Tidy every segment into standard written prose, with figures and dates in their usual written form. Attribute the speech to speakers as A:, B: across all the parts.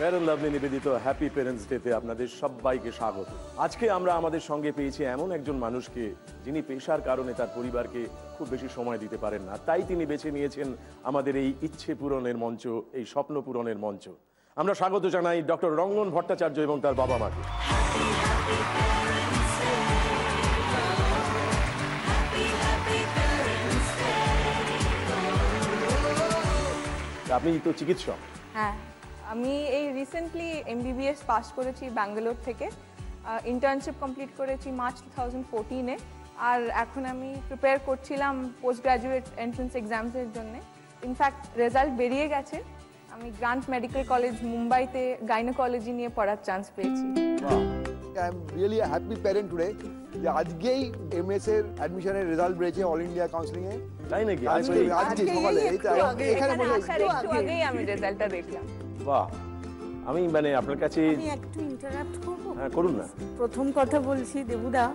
A: Fair and lovely নিবেদিত happy parents ডেতে আপনাদের সবাইকে স্বাগত। আজকে আমরা আমাদের সঙ্গে পেয়েছি এমন একজন মানুষকে যিনি পেশার কারণে তার পরিবারকে খুব বেশি সময় দিতে পারেন না, তাই তিনি বেছে নিয়েছেন আমাদের এই ইচ্ছে পূরণের মঞ্চ, এই স্বপ্ন পূরণের মঞ্চ। আমরা স্বাগত জানাই ডক্টর রঙ্গন ভট্টাচার্য এবং তার বাবা মাকে। আপনি তো চিকিৎসক।
B: হ্যাঁ, আমি এই রিসেন্টলি MBBS পাস করেছি ব্যাঙ্গালোর থেকে। ইন্টার্নশিপ কমপ্লিট করেছি মার্চ 2014-এ। আর এখন আমি প্রিপেয়ার করছিলাম পোস্ট গ্র্যাজুয়েট এন্ট্রান্স এক্সামসের জন্য। ইনফ্যাক্ট রেজাল্ট বেরিয়ে গেছে। আমি গ্রান্ট মেডিকেল কলেজ মুম্বাইতে গাইনোকোলজি নিয়ে পড়ার চান্স পেয়েছি।
C: I am really a happy parent today. যে আজকেই MS এর অ্যাডমিশনের রেজাল্ট বেরিয়েছে অল ইন্ডিয়া কাউন্সিলিং এ।
A: তাই নাকি?
C: আজকে সকালে
B: এখানে আসার একটু আগেই আমি রেজাল্টটা দেখলাম।
A: বাহ, আমি মানে আপনার কাছে
D: আমি একটু ইন্টারাপ্ট করব?
A: হ্যাঁ, করুন না।
D: প্রথম কথা বলছি দেবুদা,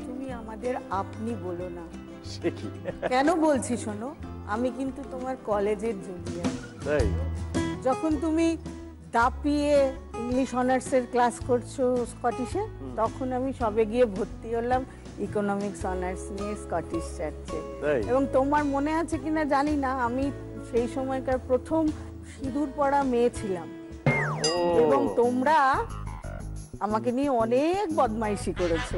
D: তুমি আমাদের আপনি বলো না।
A: সে কি?
D: কেন বলছি শোনো, আমি কিন্তু তোমার কলেজের জুনিয়র।
A: তাই?
D: যখন তুমি দাপিয়ে ইংলিশ অনার্সের ক্লাস করছো স্কটিশে, তখন আমি সবে গিয়ে ভর্তি হলাম ইকোনমিক্স অনার্স নিয়ে স্কটিশ চার্চে। এবং তোমার মনে আছে কিনা জানি না, আমি সেই সময়কার প্রথম সিঁদুর পরা মেয়ে ছিলাম। এবং তোমরা আমাকে নিয়ে অনেক বদমাইশি করেছো,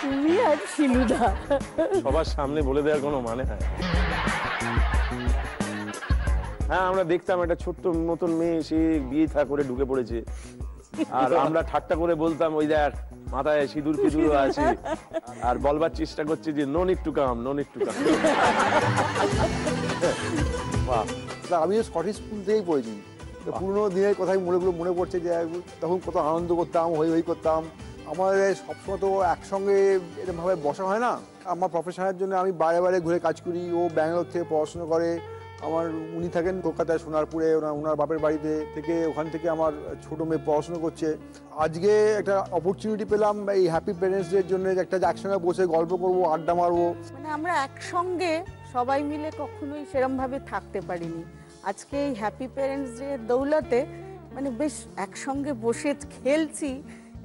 D: তুমি আর শিলুদা।
A: সবার সামনে বলে দেওয়ার কোনো মানে হয়? হ্যাঁ, আমরা দেখতাম একটা ছোট্ট মতন মেয়ে, সে বিয়ে থা করে ঢুকে পড়েছে, আর আমরা ঠাট্টা করে বলতাম ওই দেখ মাথায় সিঁদুর ফিদুর আছে, আর বলবার চেষ্টা করছে যে no need to come, no need to come.
C: আমি স্কটিশ স্কুল থেকেই পড়েছি। পুরোনো দিনের কথাই মনে পড়ছে যে তখন কত আনন্দ করতাম, হই হই করতাম। আমাদের সবসময় তো একসঙ্গে এরকমভাবে বসা হয় না। আমার প্রফেশনের জন্য আমি বাইরে বাইরে ঘুরে কাজ করি, ও ব্যাঙ্গালোর থেকে পড়াশোনা করে। উনি থাকেন কলকাতায় সোনারপুরে, ওনার বাপের বাড়িতে থেকে, ওখান থেকে আমার ছোটো মেয়ে পড়াশোনা করছে। আজকে একটা অপরচুনিটি পেলাম এই হ্যাপি প্যারেন্টস ডের জন্য, একটা একসঙ্গে বসে গল্প করবো, আড্ডা মারবো।
D: মানে আমরা একসঙ্গে সবাই মিলে কখনোই সেরমভাবে থাকতে পারিনি। আজকে এই হ্যাপি প্যারেন্টস ডে দৌলতে মানে বেশ একসঙ্গে বসে খেলছি,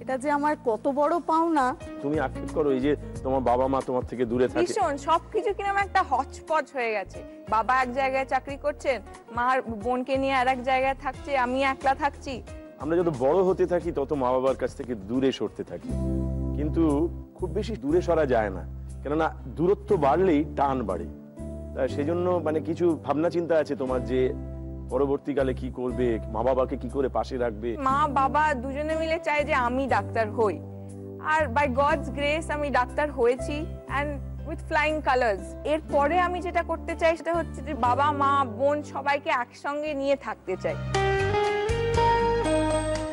D: এটা যে আমার কত বড় পাওনা।
A: তুমি আক্ষেপ করো এই যে তোমার বাবা মা তোমার থেকে দূরে থাকে?
B: ভীষণ, সবকিছু কিরকম একটা হচপচ হয়ে গেছে। বাবা এক জায়গায় চাকরি করছেন, মার বোনকে নিয়ে আর এক জায়গায় থাকছে, আমি একলা থাকছি।
A: আমরা যত বড় হতে থাকি তত মা বাবার কাছ থেকে দূরে সরতে থাকি, কিন্তু খুব বেশি দূরে সরা যায় না, কেননা দূরত্ব বাড়লেই টান বাড়ে। সেই জন্য মানে কিছু ভাবনা চিন্তা আছে তোমার যে পরবর্তীকালে কি করবে, মা বাবাকে কি করে পাশে রাখবে?
B: মা বাবা দুজনে মিলে চায় যে আমি ডাক্তার হই, আর বাই গডস গ্রেস আমি ডাক্তার হয়েছি, অ্যান্ড উইথ ফ্লাইং কালার্স। এরপরে আমি যেটা করতে চাই সেটা হচ্ছে যে বাবা মা বোন সবাইকে একসঙ্গে নিয়ে থাকতে চাই।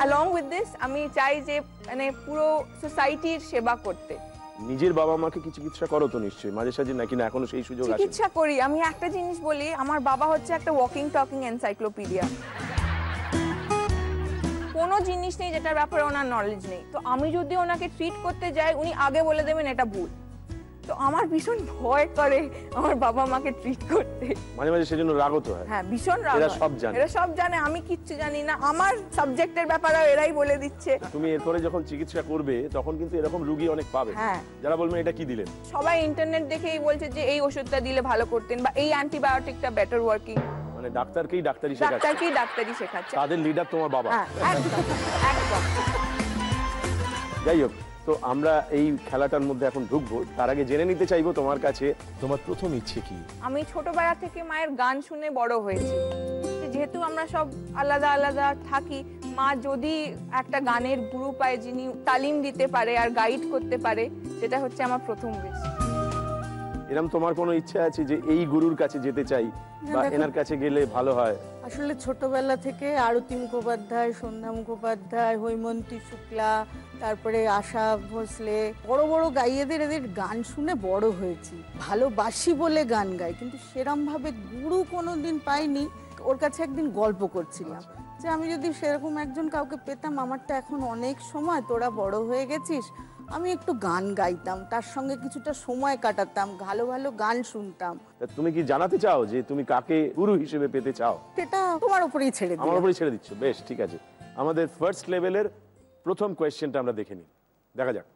B: along with this আমি চাই যে মানে পুরো সোসাইটির সেবা করতে।
A: নিজের বাবা মাকে কি চিকিৎসা করো তো নিশ্চয়ই মাঝে সাঝে, নাকি না এখনো সেই সুযোগ আসে?
B: চিকিৎসা করি। আমি একটা জিনিস বলি, আমার বাবা হচ্ছে একটা ওয়াকিং টকিং এনসাইক্লোপিডিয়া। কোনো জিনিস নেই যেটার ব্যাপারে ওনার নলেজ নেই। তো আমি যদি ওনাকে ট্রিট করতে যাই, উনি আগে বলে দেবেন এটা ভুল। তো আমার ভীষণ ভয় করে আমার বাবা মাকে ট্রিট করতে।
A: মাঝে মাঝে সেজন্য রাগও তো হয়।
B: হ্যাঁ, ভীষণ রাগ।
A: এরা সব জানে,
B: এরা সব জানে, আমি কিচ্ছু জানি না। আমার সাবজেক্টের ব্যাপারেও এরাই বলে দিচ্ছে।
A: তুমি এরপরে যখন চিকিৎসা করবে তখন কিন্তু এরকম রোগী অনেক পাবে যারা বলবেন এটা কি দিলেন।
B: সবাই ইন্টারনেট দেখেই বলছে যে এই ওষুধটা দিলে ভালো করতেন, বা এই অ্যান্টিবায়োটিকটা বেটার ওয়ার্কিং।
A: মানে ডাক্তারকেই ডাক্তারি
B: শেখাচ্ছে।
A: তাদের লিডার তোমার বাবা।
B: একদম একদম।
A: যাই হোক, তো আমরা এই খেলাটার মধ্যে এখন ঢুকবো। তার আগে জেনে নিতে চাইবো তোমার কাছে তোমার প্রথম ইচ্ছে কি?
B: আমি ছোটবেলা থেকে মায়ের গান শুনে বড় হয়েছি। যেহেতু আমরা সব আলাদা আলাদা থাকি, মা যদি একটা গানের গুরু পায় যিনি তালিম দিতে পারে আর গাইড করতে পারে, সেটা হচ্ছে আমার প্রথম উইশ।
A: এরকম তোমার কোনো ইচ্ছা আছে যে এই গুরুর কাছে যেতে চাই বা এনার কাছে গেলে ভালো হয়?
D: আসলে ছোটবেলা থেকে আরতি মুখোপাধ্যায়, সন্ধ্যা মুখোপাধ্যায়, হৈমন্তী শুক্লা, তারপরে আশা ভোসলে, বড় বড় গাইয়েদের এদের গান শুনে বড় হয়েছি। ভালোবাসি বলে গান গাই, কিন্তু সেরম ভাবে গুরু কোনোদিন পাইনি। ওর কাছে একদিন গল্প করছিলাম যে আমি যদি সেরকম একজন কাউকে পেতাম, আমার তো এখন অনেক সময়, তোরা বড় হয়ে গেছিস, আমি একটু গান গাইতাম, তার সঙ্গে কিছুটা সময় কাটাতাম, ভালো ভালো গান শুনতাম।
A: তা তুমি কি জানাতে চাও যে তুমি কাকে গুরু হিসেবে পেতে চাও?
D: সেটা তোমার উপরেই ছেড়ে দিই।
A: আমার উপরে ছেড়ে দিচ্ছ, বেশ ঠিক আছে। আমাদের ফার্স্ট লেভেলের প্রথম কোয়েশ্চেনটা আমরা দেখে নিই, দেখা যাক।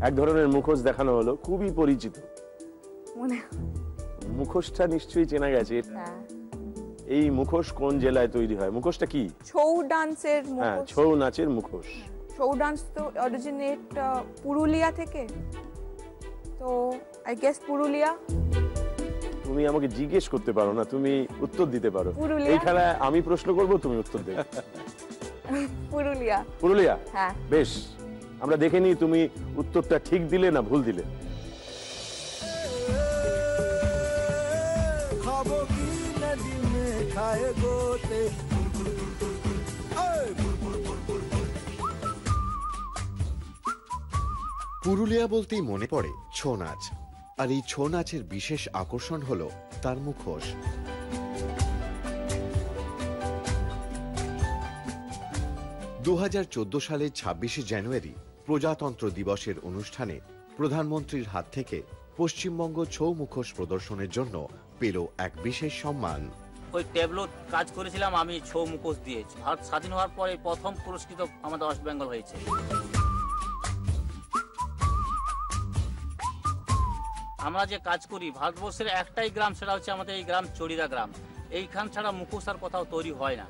A: এক ধরনের মুখোশ দেখানো হলো, খুবই পরিচিত
B: মনে
A: মুখোশটা, নিশ্চয়ই চেনা গেছে।
B: হ্যাঁ,
A: এই মুখোশ কোন জেলায় তৈরি হয়? মুখোশটা কি?
B: ছৌ ডান্সের
A: হ্যাঁ,
B: মুখোশ।
A: ছৌ নাচের মুখোশ।
B: ছৌ ডান্স তো অরিজিনেট পুরুলিয়া থেকে, তো আই গেস পুরুলিয়া।
A: তুমি আমাকে জিজ্ঞেস করতে পারো না, তুমি উত্তর দিতে পারো।
B: পুরুলিয়া।
A: এই খেলায় আমি প্রশ্ন করব, তুমি উত্তর দেবে।
B: পুরুলিয়া।
A: পুরুলিয়া?
B: হ্যাঁ।
A: বেশ, আমরা দেখে নিই তুমি উত্তরটা ঠিক দিলে না ভুল দিলে।
E: পুরুলিয়া বলতেই মনে পড়ে ছৌ নাচ, আর এই ছৌ নাচের বিশেষ আকর্ষণ হলো তার মুখোশ। 2014 সালের 26শে জানুয়ারি প্রজাতন্ত্র দিবসের অনুষ্ঠানে প্রধানমন্ত্রীর হাত থেকে পশ্চিমবঙ্গ ছৌ মুখোশ প্রদর্শনের জন্য পেল এক বিশেষ সম্মান।
F: ওই ট্যাবলো কাজ করেছিলাম আমি ছৌ মুখোশ দিয়ে। ভারত স্বাধীন হওয়ার পরে প্রথম পুরস্কৃত আমাদের ওয়েস্ট বেঙ্গল হয়েছে। আমরা যে কাজ করি ভারতবর্ষের একটাই গ্রাম, সেটা হচ্ছে আমাদের এই গ্রাম চড়িদা গ্রাম। এইখান ছাড়া মুখোশ আর কোথাও তৈরি হয় না।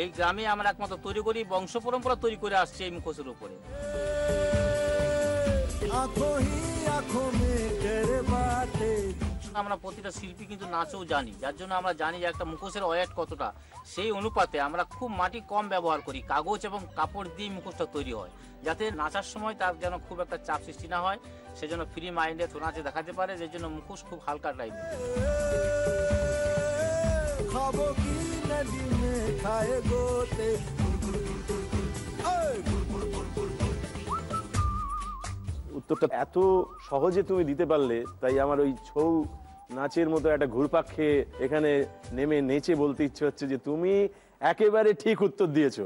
F: এই গ্রামে আমরা একমাত্র তৈরি করি, বংশ পরম্পরা তৈরি করে আসছে এই মুখোশের উপরে। আমরা প্রতিটা শিল্পী কিন্তু নাচও জানি, যার জন্য আমরা জানি যে একটা মুখোশের ওয়েট কতটা। সেই অনুপাতে আমরা খুব মাটি কম ব্যবহার করি, কাগজ এবং কাপড় দিয়ে মুখোশটা তৈরি হয়, যাতে নাচার সময় তার যেন খুব একটা চাপ সৃষ্টি না হয়, সেজন্য ফ্রি মাইন্ডে নাচে দেখাতে পারে, যে জন্য মুখোশ খুব হালকা টাইপের।
A: উত্তরটা এত সহজে তুমি দিতে পারলে, তাই আমার ওই ছৌ নাচের মতো একটা ঘুরপাক খেয়ে এখানে নেমে নেচে বলতে ইচ্ছে হচ্ছে যে তুমি একেবারে ঠিক উত্তর দিয়েছো।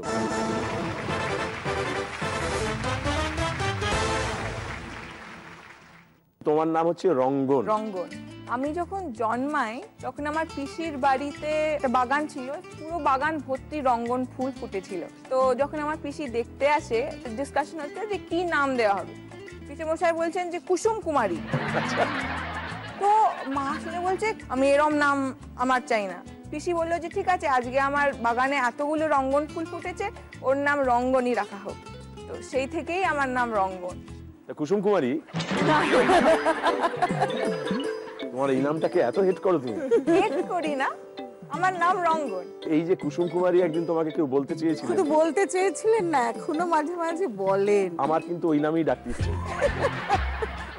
A: তোমার নাম হচ্ছে রঙ্গন।
B: রঙ্গন। আমি যখন জন্মাই তখন আমার পিসির বাড়িতে একটা বাগান ছিল, পুরো বাগান ভর্তি রঙ্গন ফুল ফুটেছিল। তো যখন আমার পিসি দেখতে আসে, ডিসকাশন হচ্ছে যে কি নাম দেওয়া হবে। পিসি মশাই বলছেন যে কুসুম কুমারী। তো মা শুনে বলছে আমি এরম নাম আমার চাই না। পিসি বললো যে ঠিক আছে, আজকে আমার বাগানে এতগুলো রঙ্গন ফুল ফুটেছে, ওর নাম রঙ্গনই রাখা হোক। তো সেই থেকেই আমার নাম রঙ্গন।
A: কুসুম কুমারী? তোমার এই নামটাকে এত হেট করো তুমি?
B: হেট করি না, আমার নাম রঙ্গন।
A: এই যে কুসুম কুমারী একদিন তোমাকে কেউ বলতে চেয়েছিল?
D: শুধু বলতে চেয়েছিলেন না, এখনো মাঝে মাঝে বলেন।
A: আমার কিন্তু ওই নামেই ডাকতে ইচ্ছে।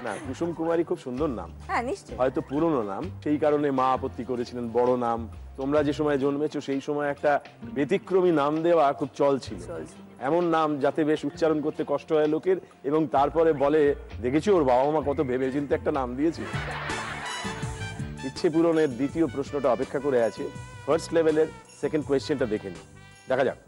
A: না, কুসুম কুমারী খুব সুন্দর নাম।
B: হ্যাঁ নিশ্চয়ই।
A: হয়তো পুরনো নাম, সেই কারণে মা আপত্তি করেছিলেন বড় নাম। তোমরা যে সময় জন্মেছো সেই সময় একটা ব্যতিক্রমী নাম দেওয়া খুব চল ছিল। এমন নাম যাতে বেশ উচ্চারণ করতে কষ্ট হয় লোকের, এবং তারপরে বলে দেখেছি ওর বাবা মা কত ভেবে চিন্তে একটা নাম দিয়েছে। ইচ্ছে পূরণের দ্বিতীয় প্রশ্নটা অপেক্ষা করে আছে। ফার্স্ট লেভেলের সেকেন্ড কোয়েশ্চেনটা দেখে নিই, দেখা যাক।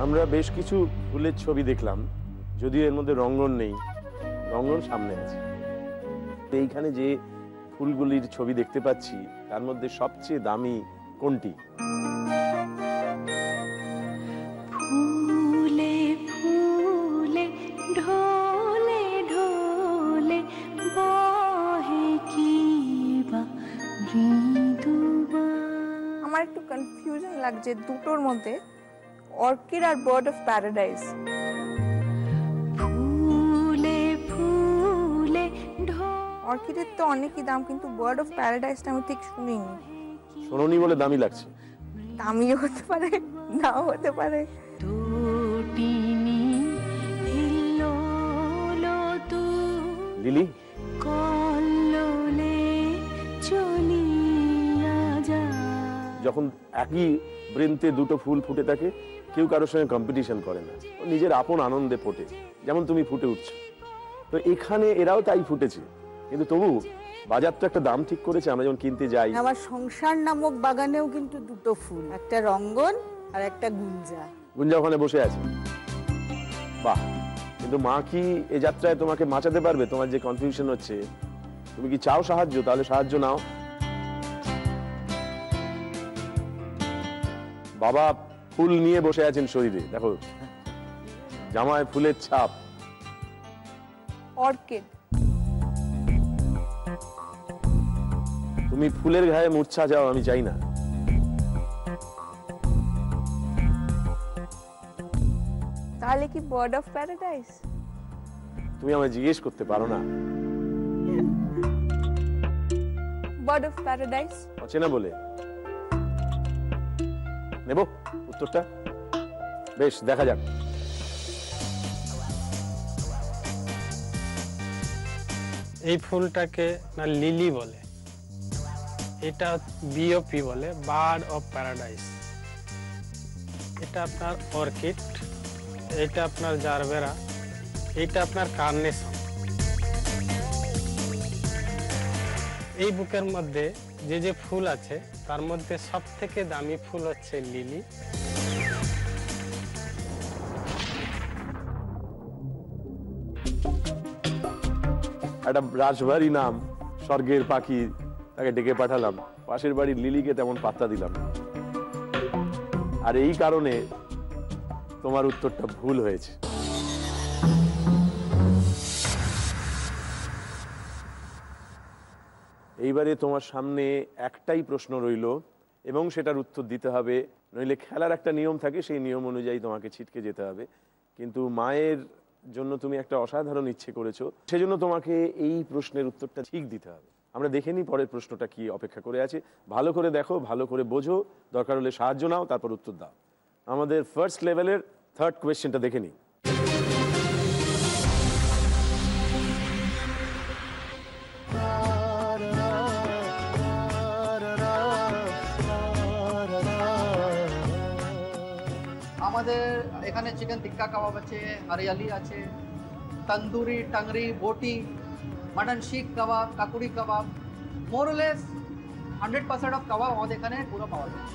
A: আমরা বেশ কিছু ফুলের ছবি দেখলাম, যদিও এর মধ্যে রঙ্গন নেই, রঙ্গন সামনে আছে। এইখানে যে ফুলগুলির ছবি দেখতে পাচ্ছি তার মধ্যে সবচেয়ে দামি কোনটি?
G: ফুলে ফুলে ঢোলে ঢোলে বহে কি বা মৃদুবা।
B: আমার একটু কনফিউশন লাগছে দুটোর মধ্যে, অর্কিড আর বার্ড অফ প্যারাডাইস।
G: ফুলে ফুলে
B: অর্কিডের তো অনেকই দাম, কিন্তু বার্ড অফ প্যারাডাইসটা আমি ঠিক শুনিনি।
A: শোনোনি বলে দামি লাগছে।
B: দামিও হতে পারে, নাও হতে পারে।
G: দুটিনি হিল্লোলো তু
A: লিলি?
G: কল্লোলে চলিয়া যা।
A: যখন একই বৃন্তে দুটো ফুল ফুটে থাকে, কেউ কারোর সঙ্গে কম্পিটিশন করে না, ও নিজের আপন আনন্দে ফোটে, যেমন তুমি ফুটে উঠছো। তো এখানে এরাও তাই ফুটেছে, কিন্তু তবু বাজার তো একটা দাম ঠিক করেছে। আমরা যখন কিনতে যাই,
D: আমার সংসার নামক বাগানেও কিন্তু দুটো ফুল, একটা রঙ্গন আর একটা গুঞ্জা।
A: গুঞ্জা ওখানে বসে আছে। বাহ! কিন্তু মা কি এ যাত্রায় তোমাকে বাঁচাতে পারবে? তোমার যে কনফিউশন হচ্ছে, তুমি কি চাও সাহায্য? তাহলে সাহায্য নাও। বাবা ফুল নিয়ে বসে আছেন শরীরে, দেখো জামায় ফুলের ছাপ।
B: অর্কিড।
A: তুমি ফুলের গায়ে মূর্ছা যাও, আমি চাই না।
B: তাহলে কি বার্ড অফ প্যারাডাইস?
A: তুমি আমায় জিজ্ঞেস করতে পারো না?
B: বার্ড অফ প্যারাডাইস
A: অচেনা বলে নেব উত্তরটা? বেশ, দেখা যাক।
H: এই ফুলটাকে না লিলি বলে, এটা বিওপি বলে, বার্ড অফ প্যারাডাইস। এটা আপনার অর্কিড, এটা আপনার জারবেরা, এটা আপনার কার্নেশন। এই বুকের মধ্যে যে যে ফুল আছে তার মধ্যে সব থেকে দামি ফুল হচ্ছে লিলি।
A: একটা রাজবাড়ি নাম, স্বর্গের পাখি, তাকে ডেকে পাঠালাম, পাশের বাড়ির লিলিকে তেমন পাত্তা দিলাম, আর এই কারণে তোমার উত্তরটা ভুল হয়েছে। এইবারে তোমার সামনে একটাই প্রশ্ন রইল এবং সেটার উত্তর দিতে হবে, নইলে খেলার একটা নিয়ম থাকে, সেই নিয়ম অনুযায়ী তোমাকে ছিটকে যেতে হবে। কিন্তু মায়ের জন্য তুমি একটা অসাধারণ ইচ্ছে করেছো, সেজন্য তোমাকে এই প্রশ্নের উত্তরটা ঠিক দিতে হবে। আমরা দেখে নিই পরের প্রশ্নটা কি অপেক্ষা করে আছে। ভালো করে দেখো, ভালো করে বোঝো, দরকার হলে সাহায্য নাও, তারপর উত্তর দাও। আমাদের ফার্স্ট লেভেলের থার্ড কোয়েশ্চেনটা দেখে নিই।
I: আমাদের এখানে চিকেন টিক্কা কাবাব আছে, হরিয়ালি আছে, তন্দুরি, টাংরি, बोटी, मटन শিক কাবাব, কাকুরি কাবাব, মোরলেস 100% অফ কাবাব আমাদের এখানে পুরো পাওয়া যায়।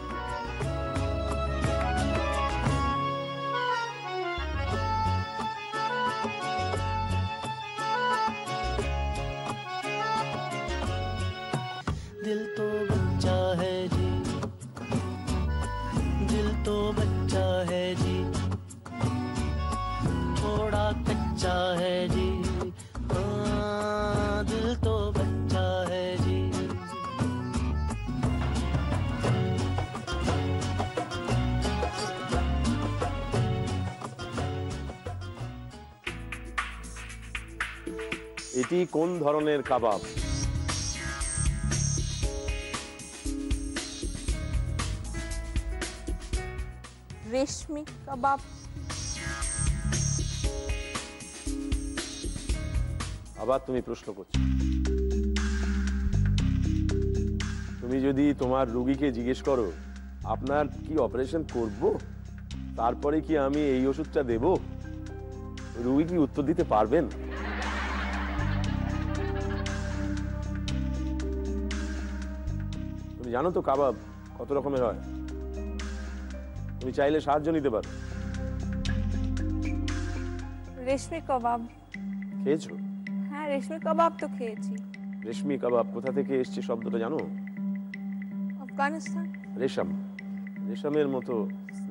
J: दिल तो बच्चा है जी, दिल तो बच्चा है जी, थोड़ा कच्चा है जी, हाँ दिल तो बच्चा है जी।
A: এটি কোন ধরনের কাবাব?
B: রেশমি কাবাব।
A: আবার তুমি প্রশ্ন করছো। তুমি যদি তোমার রোগীকে জিজ্ঞেস করো আপনার কি অপারেশন করব, তারপরে কি আমি এই ওষুধটা দেব, রোগী কি উত্তর দিতে পারবেন? তুমি জানো তো কাবাব কত রকমের হয়? তুমি চাইলে সাহায্য নিতে পারো।
B: রেশমি কাবাব।
A: খেয়েছো?
B: হ্যাঁ, রেশমি কাবাব তো খেয়েছি।
A: রেশমি কাবাব কোথা থেকে এসছে শব্দটা জানো?
B: আফগানিস্তান।
A: রেশম, রেশমের মতো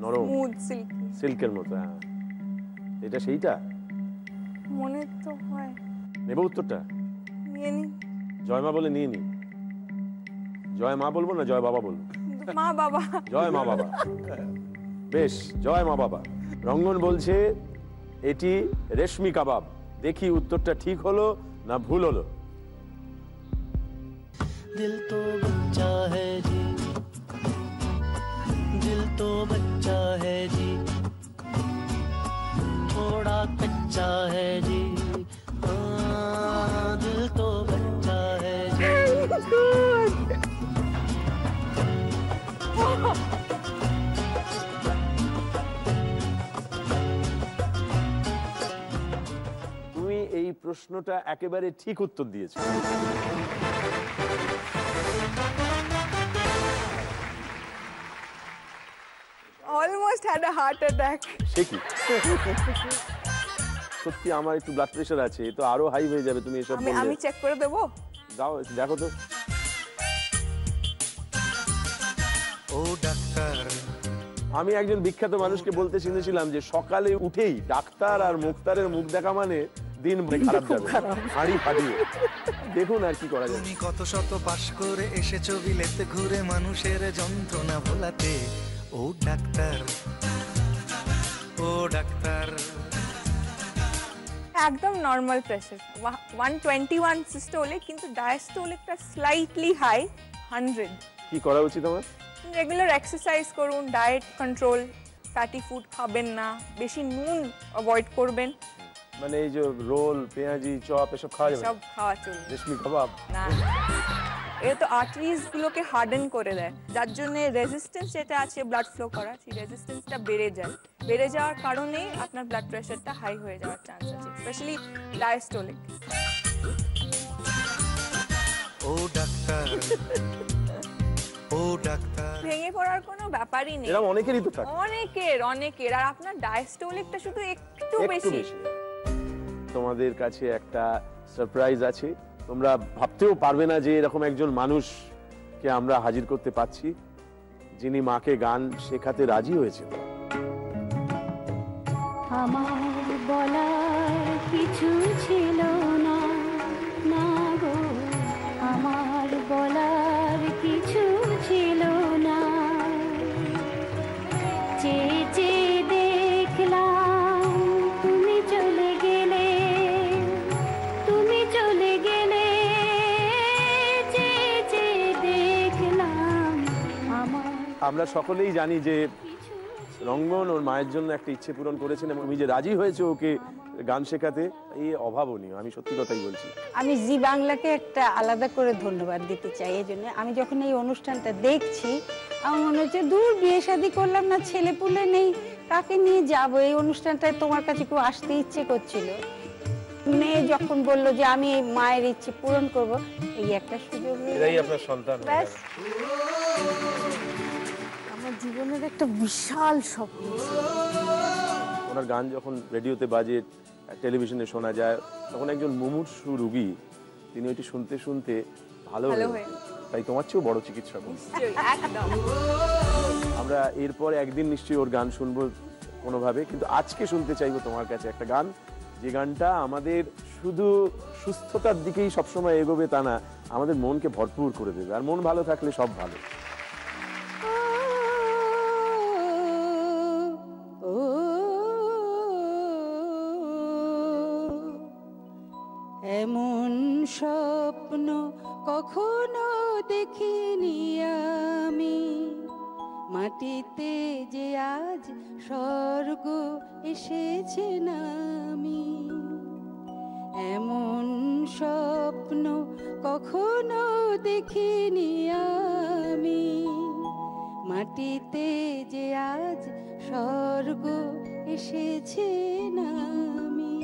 A: নরম,
B: স্মুথ সিল্কি।
A: সিল্কের মতো। হ্যাঁ, এটা সেইটা?
B: মনে তো হয়।
A: নেব উত্তরটা?
B: নিয়ে নি।
A: জয় মা বলে নিয়ে নি। জয় মা বলবো না জয় বাবা বলবো?
B: মা বাবা।
A: জয় মা বাবা। বেশ, জয় মা বাবা। রঙ্গন বলছে এটি রেশমি কাবাব। দেখি উত্তরটা ঠিক হলো না ভুল হলো।
J: दिल तो बच्चा है जी, दिल तो बच्चा है जी, थोड़ा कच्चा है जी, हाँ, दिल तो बच्चा है जी।
A: তুমি এই প্রশ্নটা একেবারে ঠিক উত্তর দিয়েছো।
B: Almost had a heart attack.
A: সে কি? সত্যি আমার একটু ব্লাড প্রেশার আছে, তো আরো হাই হয়ে যাবে তুমি এসব বললে।
B: আমি চেক করে দেবো?
A: দাও দেখো তো।
J: ও ডাক্তার,
A: আমি একজন বিখ্যাত মানুষকে বলতে শুনেছিলাম যে সকালে উঠেই ডাক্তার আর মুক্তারের মুখ দেখা মানে দিন খারাপ যাবে, হাঁড়ি ফাটিয়ে। দেখুন আর কি করা যায়।
K: তুমি কত শত পাশ করে এসেছো বিলেতে ঘুরে মানুষের যন্ত্রণা ভোলাতে। ও ডাক্তার, ও ডাক্তার।
B: একদম নর্মাল প্রেসার 121 সিস্টোলিক, কিন্তু ডায়াস্টোলিকটা স্লাইটলি হাই 100।
A: কি করা উচিত আমার?
B: রেগুলার এক্সারসাইজ করুন, ডায়েট কন্ট্রোল, ফ্যাটি ফুড খাবেন না, বেশি নুন অ্যাভয়েড করবেন।
A: মানে এই যে রোল, পেঁয়াজি, চপ এসব খাওয়া যাবে?
B: সব খাওয়া চলবে
A: রেশমি কাবাব
B: না। এটা তো আর্টারিজ গুলোকে হার্ডেন করে দেয়, যার জন্য রেজিস্ট্যান্স যেটা আছে ব্লাড ফ্লো করা, সেই রেজিস্ট্যান্সটা বেড়ে যায়। বেড়ে যাওয়ার কারণে আপনার ব্লাড প্রেশারটা হাই হয়ে যাওয়ার চান্স আছে, স্পেশালি ডায়াস্টোলিক।
K: ও ডাক্তার, ও ডাক্তার।
B: ভেঙে পড়ার কোনো ব্যাপারই নেই,
A: এরকম অনেকেরই তো থাকে।
B: অনেকের। আর আপনার ডায়াস্টোলিকটা শুধু একটু বেশি।
A: তোমাদের কাছে একটা সারপ্রাইজ আছে। তোমরা ভাবতেও পারবে না যে এরকম একজন মানুষকে আমরা হাজির করতে পাচ্ছি, যিনি মাকে গান শেখাতে রাজি হয়েছিল।
G: আমার বলার কিছু ছিল না, না গো, আমার বলার কিছু ছিল না। চেয়ে চেয়ে দেখলাম তুমি চলে গেলে, তুমি চলে গেলে। চেয়ে চেয়ে দেখলাম আমার।
A: আমরা সকলেই জানি যে রঙ্গন ওর মায়ের জন্য একটা ইচ্ছে পূরণ করেছেন এবং তুমি যে রাজি হয়েছে ওকে গান শেখাতে, এই অভাবনীয়। আমি সত্যি কথাই বলছি।
D: আমি জি বাংলাকে একটা আলাদা করে ধন্যবাদ দিতে চাই। এই জন্য আমি যখন এই অনুষ্ঠানটা দেখছি আমার মনে হচ্ছে দূর বিয়ে শাদী করলাম না, ছেলে পুলে নেই, কাকে নিয়ে যাব? এই অনুষ্ঠানটায় তোমার কাছে খুব আসতে ইচ্ছে করছিল। মেয়ে যখন বললো যে আমি মায়ের ইচ্ছে পূরণ করব, এই একটা সুযোগ।
A: এরাই আপনার সন্তান।
D: ব্যাস, আমার জীবনের একটা বিশাল স্বপ্ন।
A: ওনার গান যখন রেডিওতে বাজে, টেলিভিশনে শোনা যায়, তখন একজন মুমূর্ষু রোগী তিনি ওইটি শুনতে শুনতে ভালো হয়ে, তাই তোমার চেয়েও বড় চিকিৎসক।
B: একদম।
A: আমরা এরপর একদিন নিশ্চয়ই ওর গান শুনবো কোনোভাবে, কিন্তু আজকে শুনতে চাইবো তোমার কাছে একটা গান, যে গানটা আমাদের শুধু সুস্থতার দিকেই সবসময় এগোবে তা না, আমাদের মনকে ভরপুর করে দেবে। আর মন ভালো থাকলে সব ভালো।
G: এমন স্বপ্ন কখনো দেখিনি আমি, মাটিতে যে আজ স্বর্গ এসেছে নামি। এমন স্বপ্ন কখনো দেখিনি আমি, মাটিতে যে আজ স্বর্গ এসেছে নামি।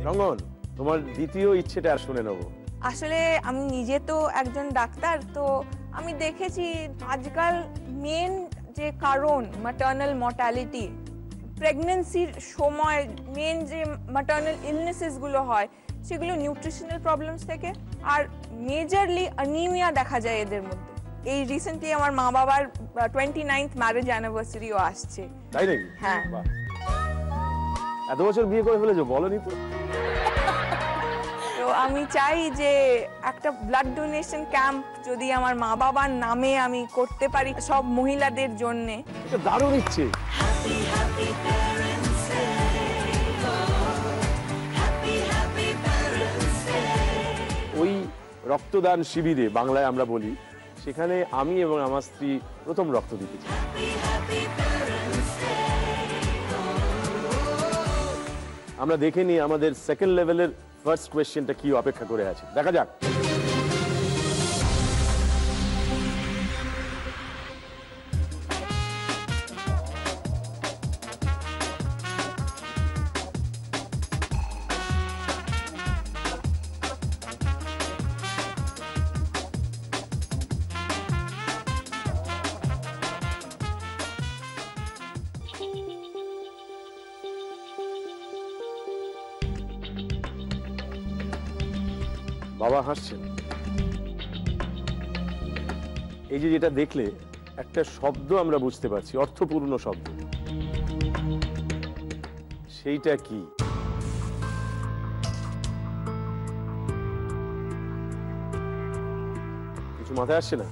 A: রঙ্গন, তোমার দ্বিতীয় ইচ্ছেটা আর শুনে নেবো।
B: আসলে আমি নিজে তো একজন ডাক্তার, তো আমি দেখেছি আজকাল মেন যে কারণ ম্যাটার্নাল মর্টালিটি, প্রেগন্যান্সির সময় মেন যে ম্যাটার্নাল ইলনেসেসগুলো হয় সেগুলো নিউট্রিশনাল প্রবলেমস থেকে, আর মেজরলি অ্যানিমিয়া দেখা যায় এদের মধ্যে। এই রিসেন্টলি আমার মা বাবার 29th ম্যারেজ অ্যানিভার্সারিও আসছে।
A: তাই নাকি?
B: হ্যাঁ।
A: বাহ। এত বছর বিয়ে করে ফেলেছো, বলনি তো।
B: তো আমি চাই যে একটা ব্লাড ডোনেশন ক্যাম্প যদি আমার মা বাবার নামে আমি করতে পারি সব মহিলাদের জন্য।
A: এটা দারুণ ইচ্ছে। ওই রক্তদান শিবিরে, বাংলায় আমরা বলি, সেখানে আমি এবং আমার স্ত্রী প্রথম রক্ত দিতেছি। আমরা দেখে নিই আমাদের সেকেন্ড লেভেলের ফার্স্ট কোয়েশ্চেনটা কি অপেক্ষা করে আছে, দেখা যাক। বাবা হাসছেন। এই যে যেটা দেখলে, একটা শব্দ আমরা বুঝতে পারছি, অর্থপূর্ণ শব্দ, সেইটা কি? কিছু মাথায় আসছে না?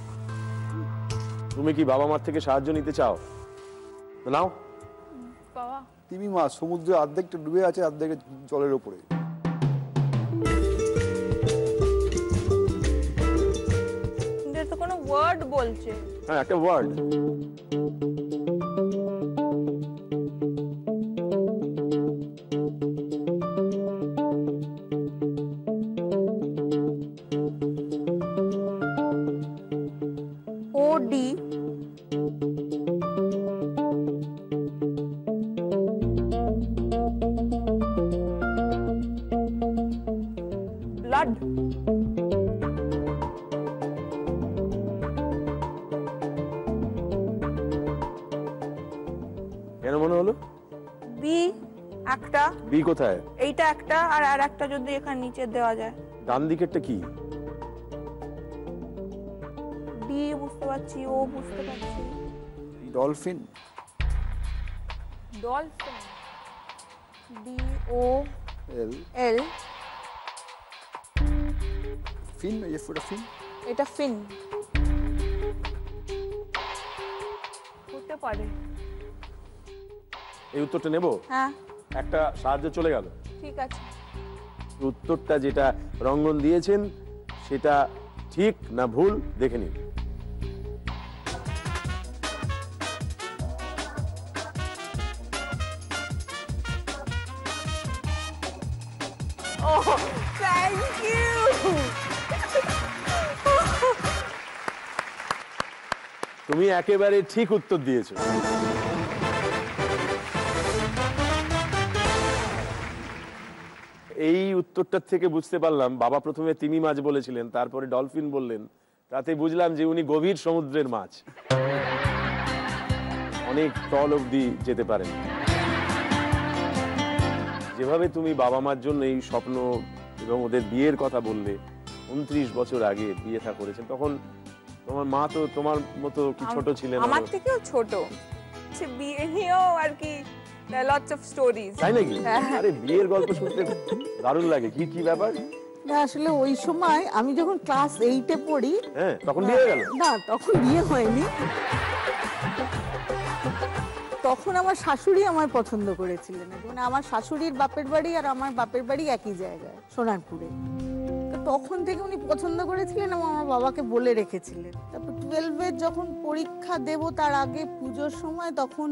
A: তুমি কি বাবা মার থেকে সাহায্য নিতে চাও? নাও।
B: বাবা,
C: তিমি মাছ সমুদ্রে অর্ধেকটা ডুবে আছে, অর্ধেক জলের উপরে।
B: তো কোনো ওয়ার্ড বলছে।
A: হ্যাঁ, একটা ওয়ার্ড।
B: ওডি। ব্লাড।
A: কেন মনে হলো?
B: বি একটা।
A: বি কোথায়?
B: এইটা একটা, আর আর একটা যদি এখানে নিচে দেওয়া যায়।
A: ডান দিকেরটা কি?
B: ডি বুঝতে পারছি, ও বুঝতে পারছি।
C: ডলফিন।
B: ডলফিন। ডি ও
C: এল
B: এল।
C: ফিন, এই যে ফুটা ফিন।
B: এটা ফিন হতে পারে।
A: এই উত্তরটা নেব?
B: হ্যাঁ,
A: একটা সাহায্য চলে গেল।
B: ঠিক আছে।
A: উত্তরটা যেটা রঙ্গন দিয়েছেন সেটা ঠিক না ভুল দেখে নিন।
B: Oh, thank you.
A: তুমি একেবারে ঠিক উত্তর দিয়েছো। এই উত্তরটার থেকে বুঝতে পারলাম, বাবা প্রথমে তিমি মাছ বলেছিলেন, তারপরে ডলফিন বললেন, তাতে বুঝলাম যে উনি গভীর সমুদ্রের মাছ, অনেক তল অবধি যেতে পারেন। যেভাবে তুমি বাবা মার জন্য এই স্বপ্ন এবং ওদের বিয়ের কথা বললে, 29 বছর আগে বিয়ে থা করেছেন, তখন তোমার মা তো তোমার মতো কি ছোট ছিলেন?
B: আমার থেকেও ছোট। সে বিয়ে নিয়েও আর কি লটস অফ স্টোরিজ।
A: তাই নাকি? আরে বিয়ের গল্প শুনতে দারুণ লাগে। কি কি ব্যাপার?
D: না আসলে ওই সময় আমি যখন ক্লাস 8-এ পড়ি,
A: হ্যাঁ, তখন বিয়ে হয়ে গেল?
D: না, তখন বিয়ে হয়নি। তখন আমার শাশুড়ি আমায় পছন্দ করেছিলেন। মানে আমার শাশুড়ির বাপের বাড়ি আর আমার বাপের বাড়ি একই জায়গায়, সোনারপুরে। তো তখন থেকে উনি পছন্দ করেছিলেন এবং আমার বাবাকে বলে রেখেছিলেন। তারপর 12-এর যখন পরীক্ষা দেব তার আগে পুজোর সময়, তখন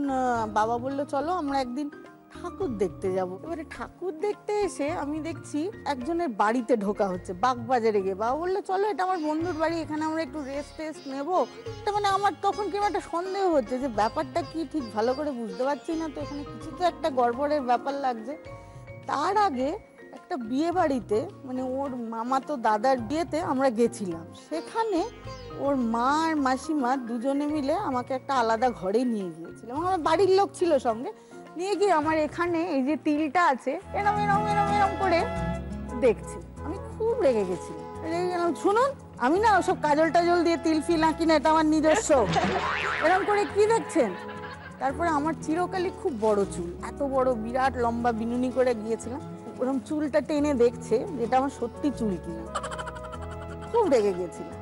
D: বাবা বলল চলো আমরা একদিন ঠাকুর দেখতে যাব। এবারে ঠাকুর দেখতে এসে আমি দেখছি একজনের বাড়িতে ঢোকা হচ্ছে বাগবাজারে গিয়ে। বাবা বললো চলো এটা আমার বন্ধুর বাড়ি, এখানে আমরা একটু রেস্ট টেস্ট নেবো। এটা মানে আমার তখন কিরকম একটা সন্দেহ হচ্ছে যে ব্যাপারটা কি ঠিক ভালো করে বুঝতে পারছি না, তো এখানে কিছু তো একটা গড়বড়ের ব্যাপার লাগছে। তার আগে একটা বিয়ে বাড়িতে, মানে ওর মামা তো দাদার বিয়েতে আমরা গেছিলাম, সেখানে ওর মা আর মাসিমা দুজনে মিলে আমাকে একটা আলাদা ঘরে নিয়ে গিয়েছিল। আমার বাড়ির লোক ছিল সঙ্গে, নিয়ে গিয়ে আমার এখানে এই যে তিলটা আছে এরম এরম এরম এরম করে দেখছে। আমি খুব রেগে গেছিলাম, রেগে গেলাম, শুনুন আমি না ওসব কাজল টাজল দিয়ে তিল ফিল আঁকি না, এটা আমার নিজস্ব, এরম করে কি দেখছেন? তারপরে আমার চিরকালই খুব বড় চুল, এত বড় বিরাট লম্বা বিনুনি করে গিয়েছিলাম, ওরকম চুলটা টেনে দেখছে যেটা আমার সত্যি চুল কিনা। খুব রেগে গেছিলাম।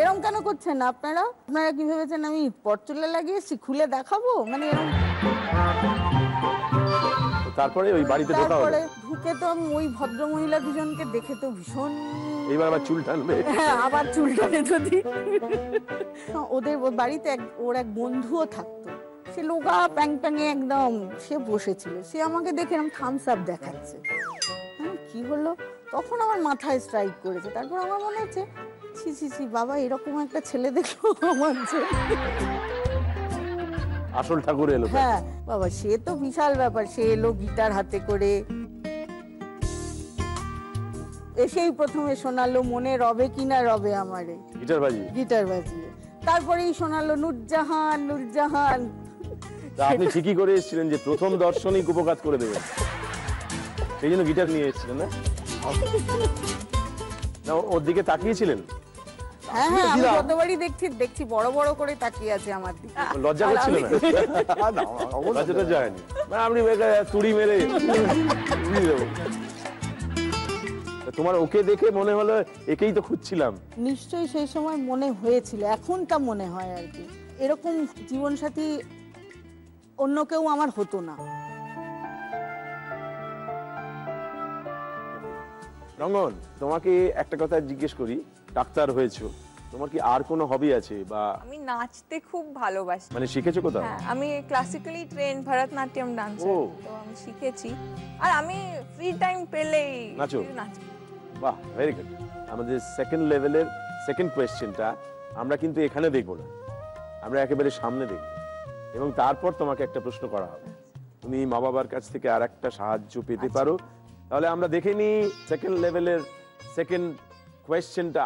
D: এরম কেন করছেন আপনারা? আপনারা কি ভেবেছেন আমি পরচুলা লাগিয়েছি খুলে দেখাবো? মানে এরম।
A: তারপরে ওই বাড়িতে ঢোকা হলো?
D: তারপরে ঢুকে তো আমি ওই ভদ্র মহিলা দুজনকে দেখে তো ভীষণ,
A: এইবার আবার চুল টানবে।
D: হ্যাঁ আবার চুল টানে যদি। ওদের বাড়িতে ওর এক বন্ধুও থাকতো, সে লোগা প্যাং প্যাঙে একদম, সে বসেছিল, সে আমাকে দেখে এরকম থামস আপ দেখাচ্ছে। হ্যাঁ কি হলো, তখন আমার মাথায় স্ট্রাইক করেছে। তারপর আমার মনে হচ্ছে ছি ছি ছি বাবা, এরকম একটা ছেলে দেখলো আমার জন্য।
A: আসল ঠাকুর এলো।
D: হ্যাঁ বাবা, সে তো বিশাল ব্যাপার। সে এলো গিটার হাতে করে, এসেই প্রথমে শোনালো মনে রবে কিনা রবে আমারে,
A: গিটার বাজিয়ে।
D: গিটার বাজিয়ে। তারপরেই শোনালো নূরজাহান নূরজাহান।
A: আপনি ঠিকই করে এসেছিলেন যে প্রথম দর্শনই কুপকাত করে দেবেন, সেই জন্য গিটার নিয়ে এসেছিলেন। না ওর দিকে তাকিয়েছিলেন?
D: হ্যাঁ হ্যাঁ, আমি যতবারই দেখছি বড় বড় করে তাকিয়ে আছে আমার দিকে।
A: লজ্জা করছিল না? লজ্জাটা যায়নি, আপনি তুড়ি মেরে দেবো। তোমার ওকে দেখে মনে হলো একেই তো খুঁজছিলাম।
D: নিশ্চয়ই সেই সময় মনে হয়েছিল, এখন তা মনে হয় আর কি। এরকম জীবনসাথী অন্য কেউ আমার হতো না।
A: রঙ্গন, তোমাকে একটা কথা জিজ্ঞেস করি, ডাক্তার হয়েছো, তোমার কি আর কোনো হবি আছে? বা আমি
B: নাচতে খুব ভালোবাসি।
A: মানে শিখেছো কোথাও?
B: হ্যাঁ, আমি ক্লাসিক্যালি ট্রেন ভরতনাট্যম ডান্সার, তো আমি শিখেছি। আর আমি ফ্রি টাইম পেলেই
A: নাচো?
B: নাচি।
A: বাহ, ভেরি গুড। আমাদের সেকেন্ড লেভেলের সেকেন্ড কোয়েশ্চেনটা আমরা কিন্তু এখানে দেখবো না, আমরা একেবারে সামনে দেখব, এবং তারপর তোমাকে একটা প্রশ্ন করা হবে। তুমি মা বাবার কাছ থেকে আর একটা সাহায্য পেতে পারো। তাহলে আমরা দেখে নিই সেকেন্ড লেভেলের সেকেন্ড কোয়েশ্চেনটা।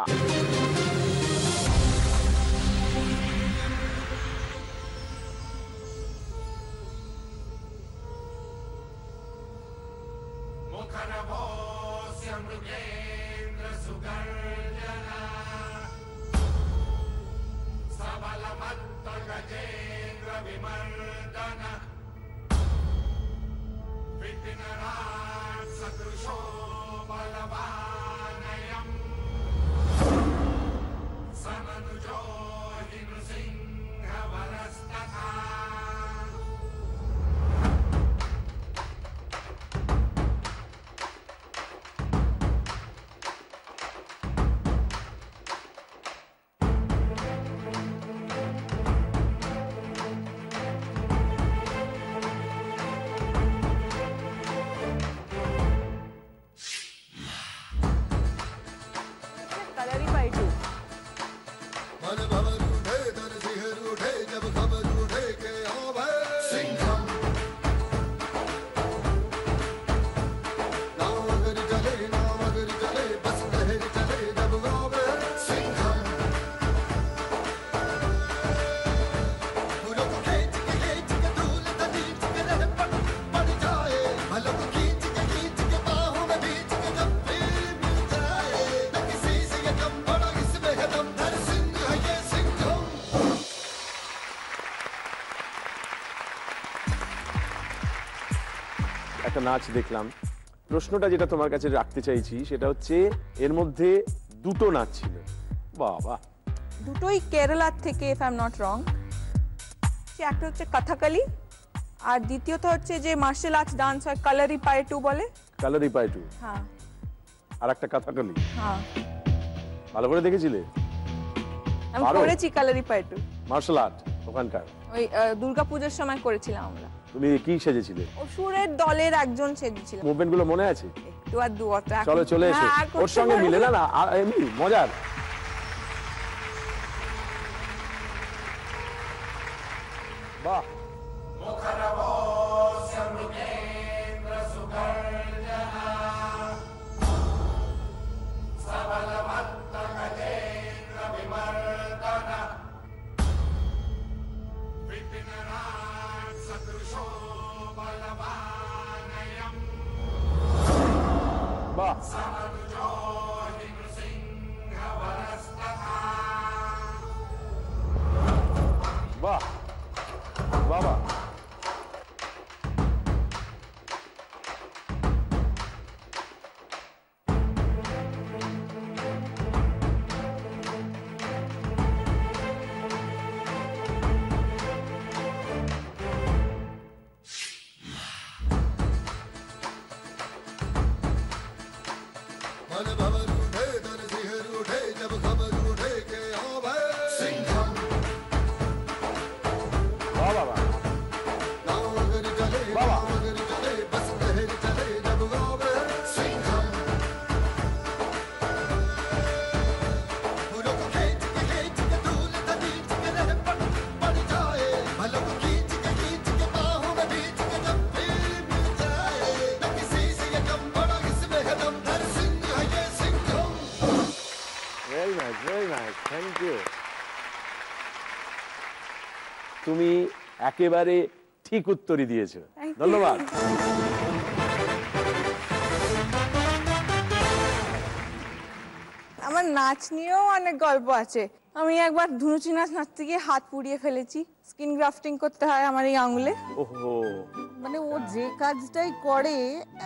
A: একটা নাচ দেখলাম, প্রশ্নটা যেটা তোমার কাছে রাখতে চাইছি সেটা হচ্ছে এর মধ্যে দুটো নাচ ছিল। বাবা,
B: দুটোই কেরালা থেকে, if I am not wrong. একটা হচ্ছে কথাকলি, আর দ্বিতীয়ত হচ্ছে যে মার্শাল আর্টস ডান্স হয় কালারি পায়টু বলে।
A: কালারি পায়টু?
B: হ্যাঁ।
A: আর একটা কথাকলি?
B: হ্যাঁ।
A: ভালো করে দেখেছিলে?
B: আমি করেছি কালারি পায়টু,
A: মার্শাল আর্ট ওখানকার।
B: ওই দুর্গাপূজার সময় করেছিলাম আমরা।
A: তুমি কি সেজেছিলে?
B: অসুরের দলের একজন সেজেছিল।
A: মুভমেন্ট গুলো মনে আছে?
B: একটু আর দু অত।
A: চলো চলে এসো, ওর সঙ্গে মিলে না, এমনি মজার। বাহ, ভেরি নাইস, থ্যাংক ইউ। তুমি একেবারে ঠিক উত্তরই দিয়েছো, ধন্যবাদ।
B: আমার নাচ নিয়েও অনেক গল্প আছে। আমি একবার ধুনুচি নাচ নাচতে গিয়ে হাত পুড়িয়ে ফেলেছি। স্কিন গ্রাফটিং করতে হয় আমার এই আঙুলে।
A: ওহো,
D: মানে ও যে কাজটাই করে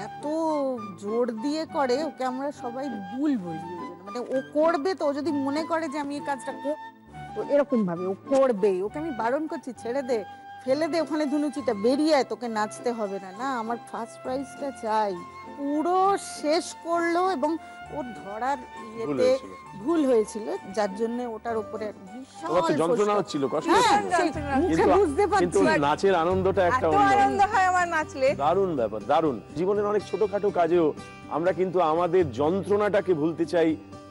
D: এত জোর দিয়ে করে, ওকে আমরা সবাই ভুল বলি। মানে ও করবে তো, ও যদি মনে করে যে আমি এই কাজটা তো এরকম ভাবে ও করবে। ওকে আমি বারণ করছি, ছেড়ে দে, ফেলে দে ওখানে ধুনুচিটা, বেরিয়ে আয়, তোকে নাচতে হবে না। না, আমার ফার্স্ট প্রাইজটা চাই। পুরো শেষ করলো এবং ওর ধরার ইয়েতে ভুল হয়েছিল, যার জন্য ওটার উপরে
A: তোমার যন্ত্রণা হচ্ছিল, কষ্ট কিন্তু নাচের আনন্দটা একটা
B: আনন্দ হয় আমার নাচলে।
A: দারুণ ব্যাপার, দারুণ। জীবনের অনেক ছোটখাটো কাজেও আমরা কিন্তু আমাদের যন্ত্রণাটাকে ভুলতে চাই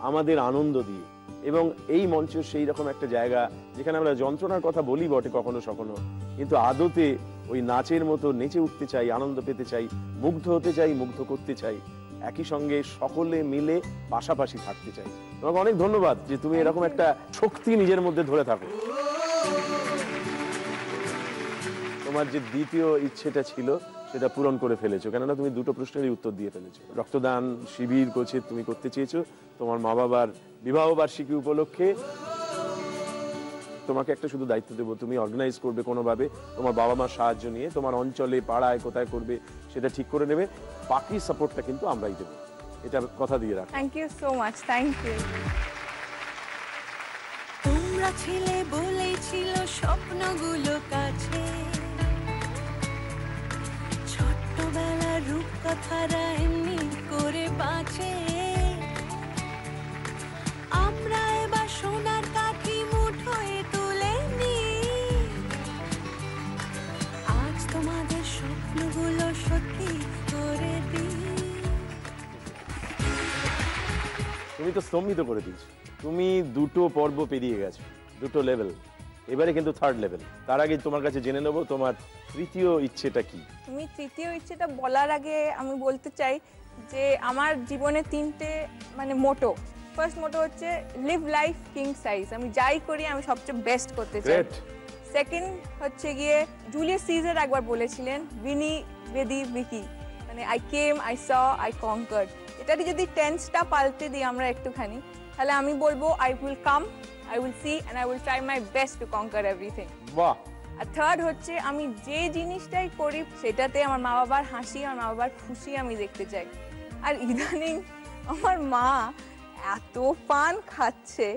A: আমাদের আনন্দ দিয়ে, এবং এই মঞ্চ সেই রকম একটা জায়গা যেখানে আমরা যন্ত্রণার কথা বলি বটে কখনো সখনো, কিন্তু আদতে ওই নাচের মতো নেচে উঠতে চাই, আনন্দ পেতে চাই, মুগ্ধ হতে চাই, মুগ্ধ করতে চাই, একই সঙ্গে সকলে মিলে পাশাপাশি থাকতে চাই। তোমাকে অনেক ধন্যবাদ যে তুমি এরকম একটা শক্তি নিজের মধ্যে ধরে থাকো। তোমার যে দ্বিতীয় ইচ্ছেটা ছিল সেটা পূরণ করে ফেলেছো, কেননা তুমি দুটো প্রশ্নেরই উত্তর দিয়ে ফেলেছো। রক্তদান শিবির তুমি করতে চেয়েছো তোমার মা বাবার বিবাহ বার্ষিকী উপলক্ষে। তোমাকে একটা শুধু দায়িত্ব দেবো, তুমি অর্গানাইজ করবে কোনোভাবে, তোমার বাবা মার সাহায্য নিয়ে তোমার অঞ্চলে পাড়ায় কোথায় করবে সেটা ঠিক করে নেবে, বাকি সাপোর্টটা কিন্তু আমরাই দেবো, এটা কথা দিয়ে রাখো।
B: Thank you so much, thank you.
L: তোমরা ছিলে বলেছিল স্বপ্নগুলো কাছে, ছোট্টবেলার রূপকথারা এমনি করে বাঁচে, আমরা এবার সোনার কাঠি মুঠোয় তুলে নি, আজ তোমাদের স্বপ্নগুলো সত্যি করে দিই।
A: তুমি তো স্তম্ভিত করে দিয়েছো, তুমি দুটো পর্ব পেরিয়ে গেছো, দুটো লেভেল, এবারে কিন্তু থার্ড লেভেল। তার আগে তোমার কাছে জেনে নেবো তোমার তৃতীয় ইচ্ছেটা কি।
B: তুমি তৃতীয় ইচ্ছেটা বলার আগে আমি বলতে চাই যে আমার জীবনে তিনটে মানে মোটো। ফার্স্ট মোটো হচ্ছে লিভ লাইফ কিং সাইজ, আমি যাই করি আমি সবচেয়ে বেস্ট করতে চাই। সেকেন্ড হচ্ছে গিয়ে জুলিয়াস সিজার একবার বলেছিলেন উইনি বেদি উইকি, মানে I came, I saw, I conquered. এটারই যদি টেন্সটা পাল্টে দিই আমরা একটুখানি, তাহলে আমি বলবো I will come, I will see and I will try my best to conquer everything.
A: বাহ।
B: আর থার্ড হচ্ছে আমি যে জিনিসটাই করি সেটাতে আমার মা বাবার হাসি, আমার মা বাবার খুশি আমি দেখতে চাই। আর ইদানিং আমার মা এত পান খাচ্ছে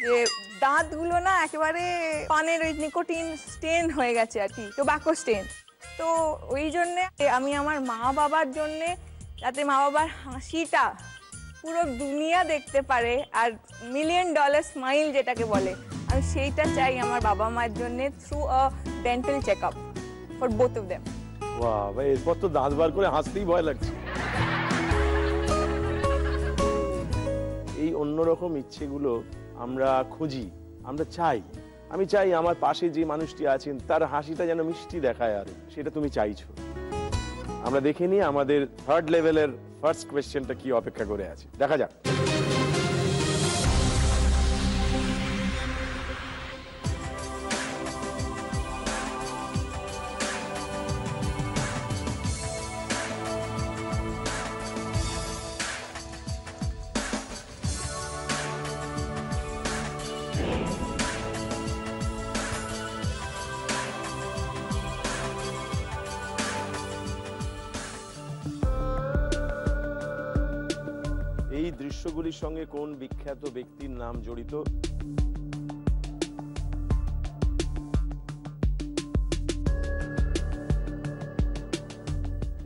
B: যে দাঁতগুলো না একেবারে পানের ওই নিকোটিন স্টেন হয়ে গেছে আর কি, টোব্যাকো স্টেন। তো ওই জন্যে আমি আমার মা বাবার জন্যে, যাতে মা বাবার হাসিটা পুরো দুনিয়া দেখতে পারে আর $1,000,000 স্মাইল যেটাকে বলে, আমি সেইটা চাই আমার বাবা মায়ের জন্য through a dental checkup for both of them.
A: বাহ ভাই, এরপর তো দাঁত বার করে হাসতেই ভয় লাগছে। এই অন্যরকম ইচ্ছেগুলো আমরা খুঁজি, আমরা চাই। আমি চাই আমার পাশে যে মানুষটি আছেন তার হাসিটা যেন মিষ্টি দেখায়, আর সেটা তুমি চাইছো। আমরা দেখে নিই আমাদের থার্ড লেভেলের ফার্স্ট কোয়েশ্চেনটা কি অপেক্ষা করে আছে, দেখা যাক। এই দৃশ্যগুলির সঙ্গে কোন বিখ্যাত ব্যক্তির নাম জড়িত?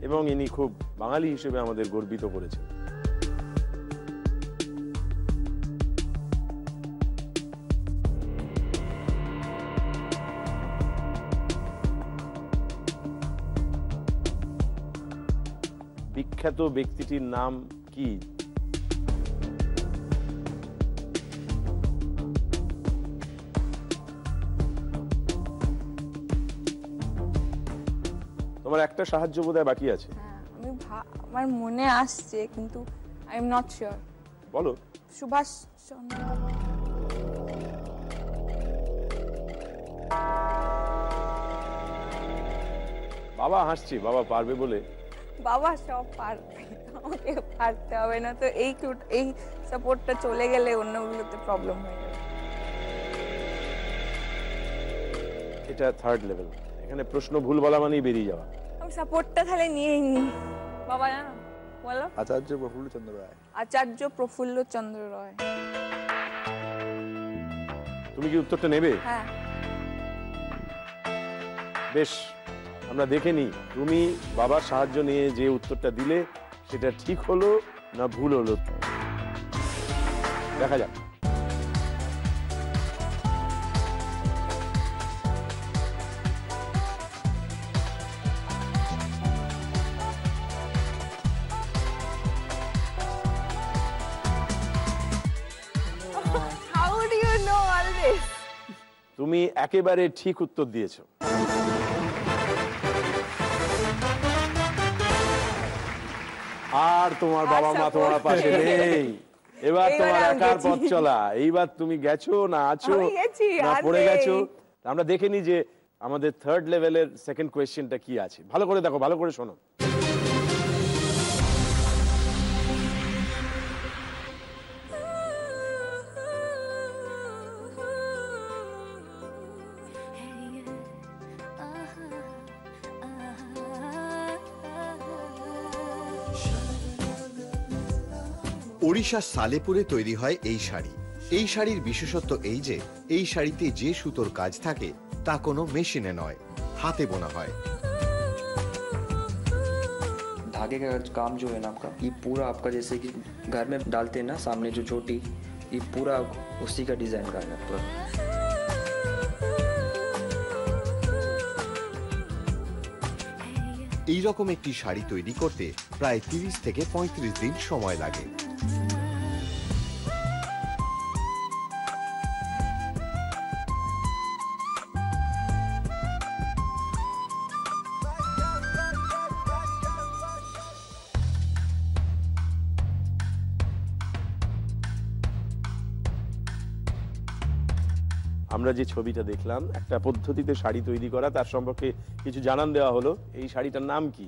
A: এবং ইনি খুব বাঙালি হিসেবে আমাদের গর্বিত করেছেন। বিখ্যাত ব্যক্তিটির নাম কি? তোমার একটা সাহায্য বোধহয় বাকি আছে।
B: আমি আমার মনে আসছে কিন্তু আই এম নট শিওর।
A: বলো।
B: সুভাষ চন্দ্র।
A: বাবা হাসছি, বাবা পারবে বলে।
B: বাবা সব পারবে, আমাকে পারতে হবে না তো। এই সাপোর্টটা চলে গেলে অন্যগুলোতে প্রবলেম হয়ে যাবে।
A: এটা থার্ড লেভেল, এখানে প্রশ্ন ভুল বলা মানেই বেরিয়ে যাওয়া।
B: আমি সাপোর্টটা তাহলে নিয়েই নি। বাবা জানো বলো।
C: আচার্য প্রফুল্লচন্দ্র রায়।
B: আচার্য প্রফুল্লচন্দ্র রায়।
A: তুমি কি উত্তরটা নেবে?
B: হ্যাঁ।
A: বেশ, আমরা দেখে নিই তুমি বাবার সাহায্য নিয়ে যে উত্তরটা দিলে সেটা ঠিক হলো না ভুল হলো। দেখা যাক।
B: How do you know all this?
A: তুমি একেবারে ঠিক উত্তর দিয়েছো। আর তোমার বাবা মা তোমার পাশে নেই, এবার তোমার একার পথ চলা। এইবার তুমি গেছো না আছো না পড়ে গেছো। আমরা দেখে নি যে আমাদের থার্ড লেভেলের সেকেন্ড কোয়েশ্চেনটা কি আছে। ভালো করে দেখো, ভালো করে শোনো।
E: ওড়িশার সালেপুরে তৈরি হয় এই শাড়ি। এই শাড়ির বিশেষত্ব এই যে এই শাড়িতে যে সুতোর কাজ থাকে তা কোনো মেশিনে নয়, হাতে বোনা হয়।
M: धागे का काम जो है ना आपका, ये पूरा आपका जैसे कि घर में डालते हैं ना सामने जो चोटी, ये पूरा उसी का डिजाइन का है पूरा।
E: এই রকম একটি শাড়ি তৈরি করতে প্রায় 30 থেকে 35 দিন সময় লাগে।
A: আমরা যে ছবিটা দেখলাম, একটা পদ্ধতিতে শাড়ি তৈরি করা, তার সম্পর্কে কিছু জানান দেওয়া হলো। এই শাড়িটার নাম কি?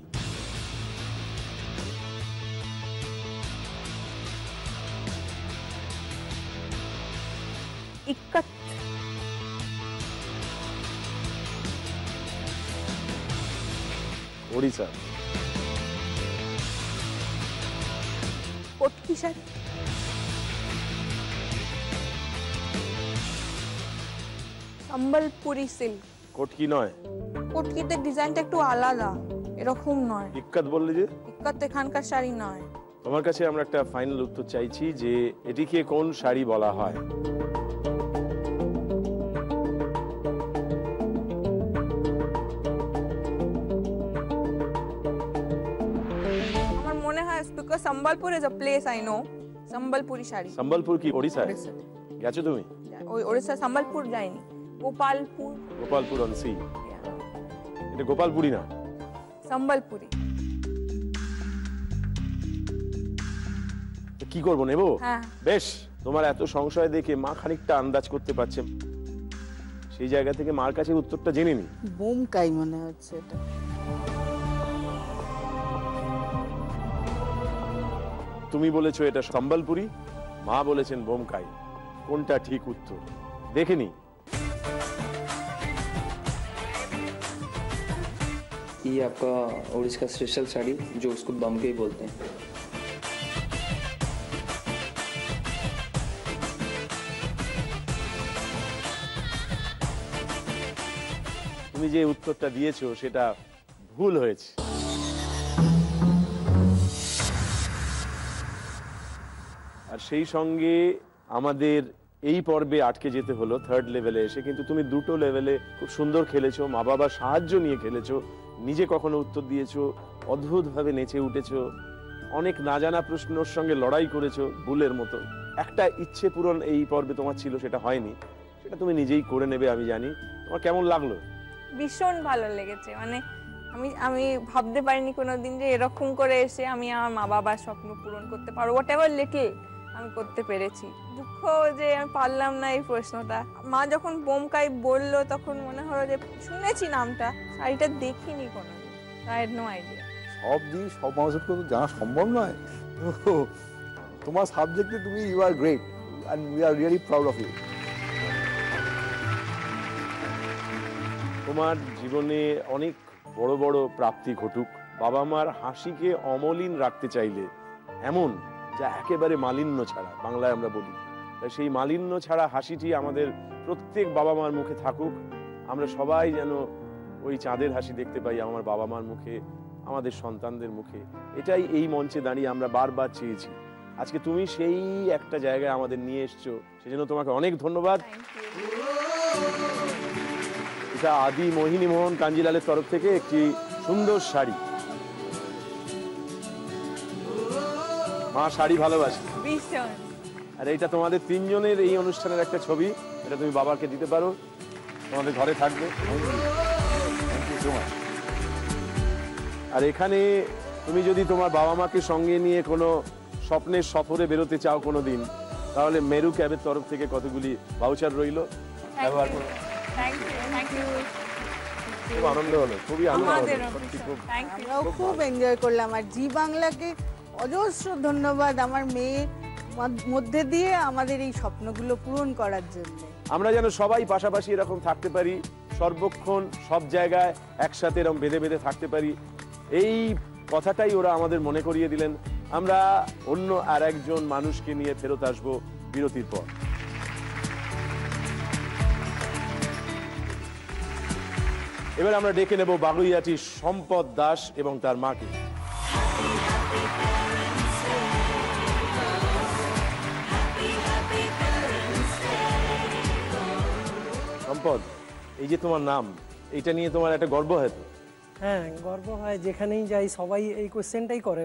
B: ইক্কত।
A: ওড়িশা।
B: কটকি শাড়ি। সম্বলপুরি সিল্ক।
A: কটকি নয়।
B: কটকিতে ডিজাইনটা একটু আলাদা, এরকম নয়।
A: ইক্কত বললে যে?
B: ইক্কত এখানকার শাড়ি নয়।
A: তোমার কাছে আমরা একটা ফাইনাল উত্তর চাইছি যে এটিকে কোন শাড়ি বলা হয়।
B: আমার মনে হয় because Sambalpur is a place I know, Sambalpuri sari.
A: Sambalpur কি ওড়িশায়? গেছো তুমি?
B: ওই ওড়িশা সম্বলপুর যাইনি, গোপালপুর।
A: Gopalpur on C. এটা গোপালপুরি না,
B: সম্বলপুরি।
A: কি করবো, নেবো?
B: হ্যাঁ।
A: বেশ, তোমার এত সংশয় দেখে মা খানিকটা আন্দাজ করতে পারছে। সেই জায়গা থেকে মার কাছে উত্তরটা জেনে নি।
D: বোমকাই মনে হচ্ছে এটা।
A: তুমি বলেছো এটা সম্বলপুরি, মা বলেছেন বোমকাই। কোনটা ঠিক উত্তর দেখে নি।
M: ये आपका ओडिशा का स्पेशल साड़ी जो उसको बमके बोलते हैं।
A: তুমি যে উত্তরটা দিয়েছো সেটা ভুল হয়েছে। আর সেই সঙ্গে আমাদের এই পর্বে আটকে যেতে হলো থার্ড লেভেলে এসে। কিন্তু তুমি দুটো লেভেলে খুব সুন্দর খেলেছো, মা বাবার সাহায্য নিয়ে খেলেছো, নিজে কখনো উত্তর দিয়েছো, অদ্ভুতভাবে নেচে উঠেছো, অনেক না জানা প্রশ্নের সঙ্গে লড়াই করেছো বুলের মতো। একটা ইচ্ছে পূরণ এই পর্বে তোমার ছিল, সেটা হয়নি, সেটা তুমি নিজেই করে নেবে আমি জানি। তোমার কেমন লাগলো?
B: ভীষণ ভালো লেগেছে। মানে আমি ভাবতে পারিনি কোনোদিন যে এরকম করে এসে আমি আমার মা বাবার স্বপ্ন পূরণ করতে পারবো। হোয়াট এভার লিটল আমি করতে পেরেছি। দুঃখ যে আমি পারলাম না এই প্রশ্নটা। মা যখন বোমকাই বললো তখন মনে হলো যে শুনেছি নামটা, শাড়িটা দেখিনি কোনোদিন, আই হ্যাড নো আইডিয়া।
C: সব দিক সব মানুষের তো জানা সম্ভব নয়। তো তোমার সাবজেক্টে তুমি you are great and we are really proud of you.
A: তোমার জীবনে অনেক বড় বড় প্রাপ্তি ঘটুক। বাবা মার হাসিকে অমলিন রাখতে চাইলে এমন যা একেবারে মালিন্য ছাড়া, বাংলায় আমরা বলি, তাই সেই মালিন্য ছাড়া হাসিটি আমাদের প্রত্যেক বাবা মার মুখে থাকুক। আমরা সবাই যেন ওই চাঁদের হাসি দেখতে পাই আমার বাবা মার মুখে, আমাদের সন্তানদের মুখে। এটাই এই মঞ্চে দাঁড়িয়ে আমরা বারবার চেয়েছি। আজকে তুমি সেই একটা জায়গায় আমাদের নিয়ে এসছো, সেজন্য তোমাকে অনেক ধন্যবাদ। এটা আদি মোহিনী মোহন কাঞ্জিলালের তরফ থেকে একটি সুন্দর শাড়ি। মা শাড়ি ভালোবাসে। আর এইটা তোমাদের তিনজনের এই অনুষ্ঠানের একটা ছবি, এটা তুমি বাবাকে দিতে পারো, তোমাদের ঘরে থাকবে। আর এখানে তুমি যদি তোমার বাবা মাকে সঙ্গে নিয়ে কোনো স্বপ্নের সফরে বেরোতে চাও কোনো দিন, তাহলে মেরু ক্যাবের তরফ থেকে কতগুলি ভাউচার রইল, ব্যবহার করো। খুব আনন্দ হলো, খুবই আনন্দ হলো।
D: আমরাও খুব এনজয় করলাম। আর জি বাংলাকে অজস্র ধন্যবাদ আমার মেয়ের মধ্যে দিয়ে আমাদের এই স্বপ্নগুলো পূরণ করার জন্য।
A: আমরা যেন সবাই পাশাপাশি এরকম থাকতে পারি, সর্বক্ষণ সব জায়গায় একসাথে এরকম বেঁধে বেঁধে থাকতে পারি, এই কথাটাই ওরা আমাদের মনে করিয়ে দিলেন। আমরা অন্য আর একজন মানুষকে নিয়ে ফেরত আসবো বিরতির পর। এবার আমরা ডেকে নেব বাগুইয়াটি সম্পদ দাস এবং তার মাকে। সম্পদ, এই যে তোমার নাম, এটা নিয়ে তোমার একটা গর্ব হয় তো?
N: হ্যাঁ, গর্ব হয়। যেখানেই যাই সবাই এই কোশ্চেনটাই করে।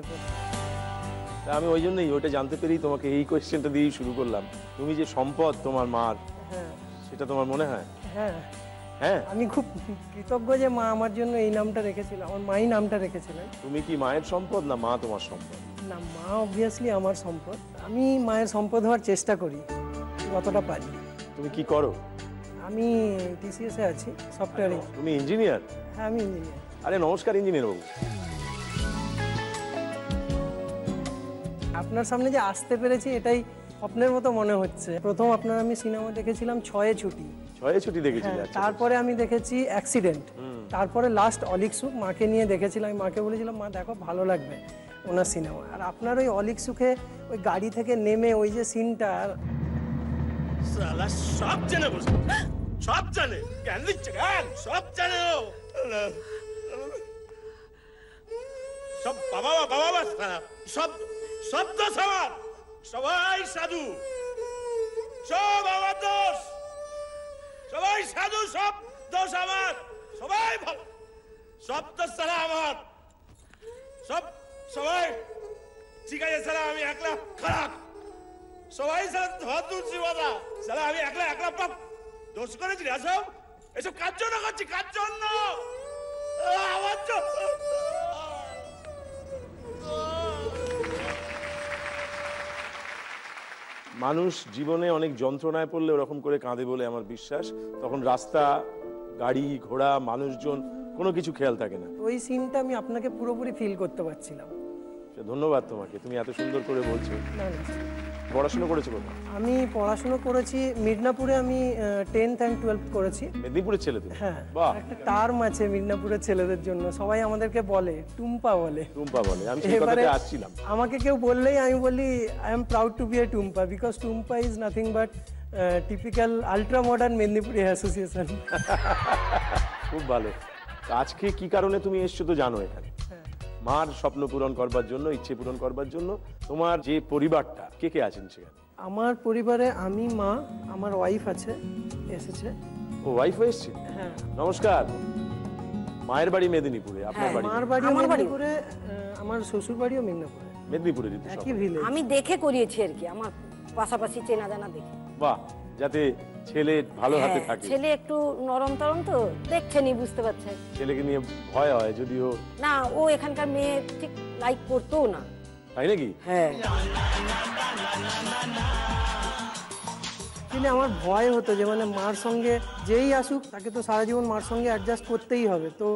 A: আমি ওই জন্যই ওটা জানতে পেরেই তোমাকে এই কোয়েশ্চেনটা দিয়েই শুরু করলাম। তুমি যে সম্পদ তোমার মার, সেটা তোমার মনে হয়?
N: হ্যাঁ
A: হ্যাঁ,
N: আমি খুব কৃতজ্ঞ যে মা আমার জন্য এই নামটা রেখেছিল, আমার মাই নামটা রেখেছিলেন।
A: তুমি কি মায়ের সম্পদ না মা তোমার সম্পদ?
N: না, মা অবভিয়াসলি আমার সম্পদ। আমি মায়ের সম্পদ হওয়ার চেষ্টা করি যতটা পারি।
A: তুমি কি করো?
N: আমি টিসিএস এ আছি, সফটওয়্যারে।
A: তুমি ইঞ্জিনিয়ার?
N: হ্যাঁ, আমি ইঞ্জিনিয়ার।
A: আরে নমস্কার ইঞ্জিনিয়ার বাবু।
N: আপনার সামনে যে আসতে পেরেছি এটাই স্বপ্নের মতো মনে হচ্ছে। প্রথম আপনার আমি সিনেমা দেখেছিলাম ছয়ে ছুটি।
A: ছয়ে ছুটি দেখেছি।
N: তারপরে আমি দেখেছি অ্যাক্সিডেন্ট, তারপরে লাস্ট অলিক সুখ মাকে নিয়ে দেখেছিলাম। আমি মাকে বলেছিলাম, মা দেখো ভালো লাগবে ওনার সিনেমা। আর আপনার ওই অলিক সুখে ওই গাড়ি থেকে নেমে ওই যে সিনটা,
A: সব জানে বসে, সব জানে, জ্ঞান দিচ্ছে, জ্ঞান সব জানে ও। সব বাবা বাবা সব সব দোষ আমার, সবাই সাধু, সব আমার দোষ, সবাই সাধু, সব দোষ আমার, সবাই ভালো, সব দোষ সারা আমার, সব সবাই ঠিক আছে সারা, আমি একলা খারাপ, সবাই সারা ধর তুলছি বাবা, সারা আমি একলা একলা পাপ দোষ করেছি। এসব এসব কার জন্য করছি, কার জন্য? আমার জন্য। মানুষ জীবনে অনেক যন্ত্রণায় পড়লে ওরকম করে কাঁদে বলে আমার বিশ্বাস। তখন রাস্তা, গাড়ি ঘোড়া, মানুষজন, কোনো কিছু খেয়াল থাকে না।
N: ওই সিনটা আমি আপনাকে পুরোপুরি ফিল করতে পারছিলাম।
A: ধন্যবাদ তোমাকে, তুমি এত সুন্দর করে বলছো।
N: না না,
A: পড়াশোনা করেছো কোথায়?
N: আমি পড়াশোনা করেছি মিদনাপুরে। আমি 10th and 12th করেছি।
A: মেদিনীপুরের ছেলে তুমি?
N: হ্যাঁ,
A: বাহ।
N: একটা টার্ম আছে মিদনাপুরের ছেলেদের জন্য, সবাই আমাদেরকে বলে টুম্পা বলে।
A: টুম্পা বলে, আমি সেই কথাতে আসছিলাম।
N: আমাকে কেউ বললেই আমি বলি I am proud to be a Tumpa, because Tumpa is nothing but typical ultra modern Medinipuri association.
A: খুব ভালো। আজকে কি কারণে তুমি এসছো তো জানো এখানে? মার স্বপ্ন পূরণ করবার জন্য, ইচ্ছে পূরণ করবার জন্য। তোমার যে পরিবারটা, কে কে আছেন সেখানে?
N: আমার পরিবারে আমি, মা, আমার ওয়াইফ আছে, এসেছে।
A: ও ওয়াইফ এসেছে?
N: হ্যাঁ।
A: নমস্কার। মায়ের বাড়ি মেদিনীপুরে, আপনার বাড়ি?
N: আমার বাড়ি মেদিনীপুরে, আমার শ্বশুর বাড়িও মেদিনীপুরে।
A: মেদিনীপুরে
N: একই ভিলেজ।
O: আমি দেখে করিয়েছি আর কি, আমার পাশাপাশি চেনা জানা দেখে।
A: বাহ, যাতে ছেলে ভালো হাতে থাকে।
O: ছেলে একটু নরম তরম তো, দেখছেনি, বুঝতে পারছেন।
A: ছেলেকে নিয়ে ভয় হয় যদিও।
O: না, ও এখানকার মেয়ে ঠিক লাইক করতো না।
A: তাই নাকি?
O: হ্যাঁ।
N: কিন্তু আমার ভয় হতো যে মানে মার সঙ্গে যেই আসুক তাকে তো সারা জীবন মার সঙ্গে অ্যাডজাস্ট করতেই হবে, তো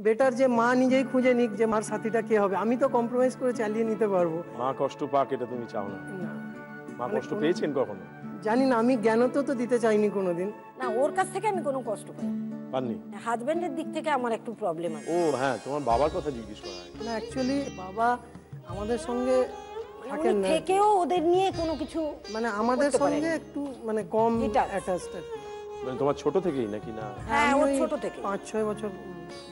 N: বেটার যে মা নিজেই খুঁজে নিক যে মার সাথীটা কে হবে, আমি তো কম্প্রোমাইজ করে চালিয়ে নিতে পারবো।
A: মা কষ্ট পাক এটা তুমি চাও না? মা কষ্ট পেয়েছেন কখনো?
N: জানি না, আমি জ্ঞান তো দিতে চাইনি কোনোদিন।
O: না, ওর কাছ থেকে আমি কোনো কষ্ট পাই
A: পাননি?
O: হাজবেন্ডের দিক থেকে আমার একটু প্রবলেম আছে।
A: ও হ্যাঁ, তোমার বাবার কথা জিজ্ঞেস করা হয়
N: না, অ্যাকচুয়ালি বাবা আমাদের সঙ্গে থাকেন না,
O: থেকেও ওদের নিয়ে কোনো কিছু
N: মানে আমাদের সঙ্গে একটু মানে কম অ্যাটাচড।
A: মানে তোমার ছোট থেকেই নাকি? না
O: হ্যাঁ, ও ছোট থেকে
N: 5-6 বছর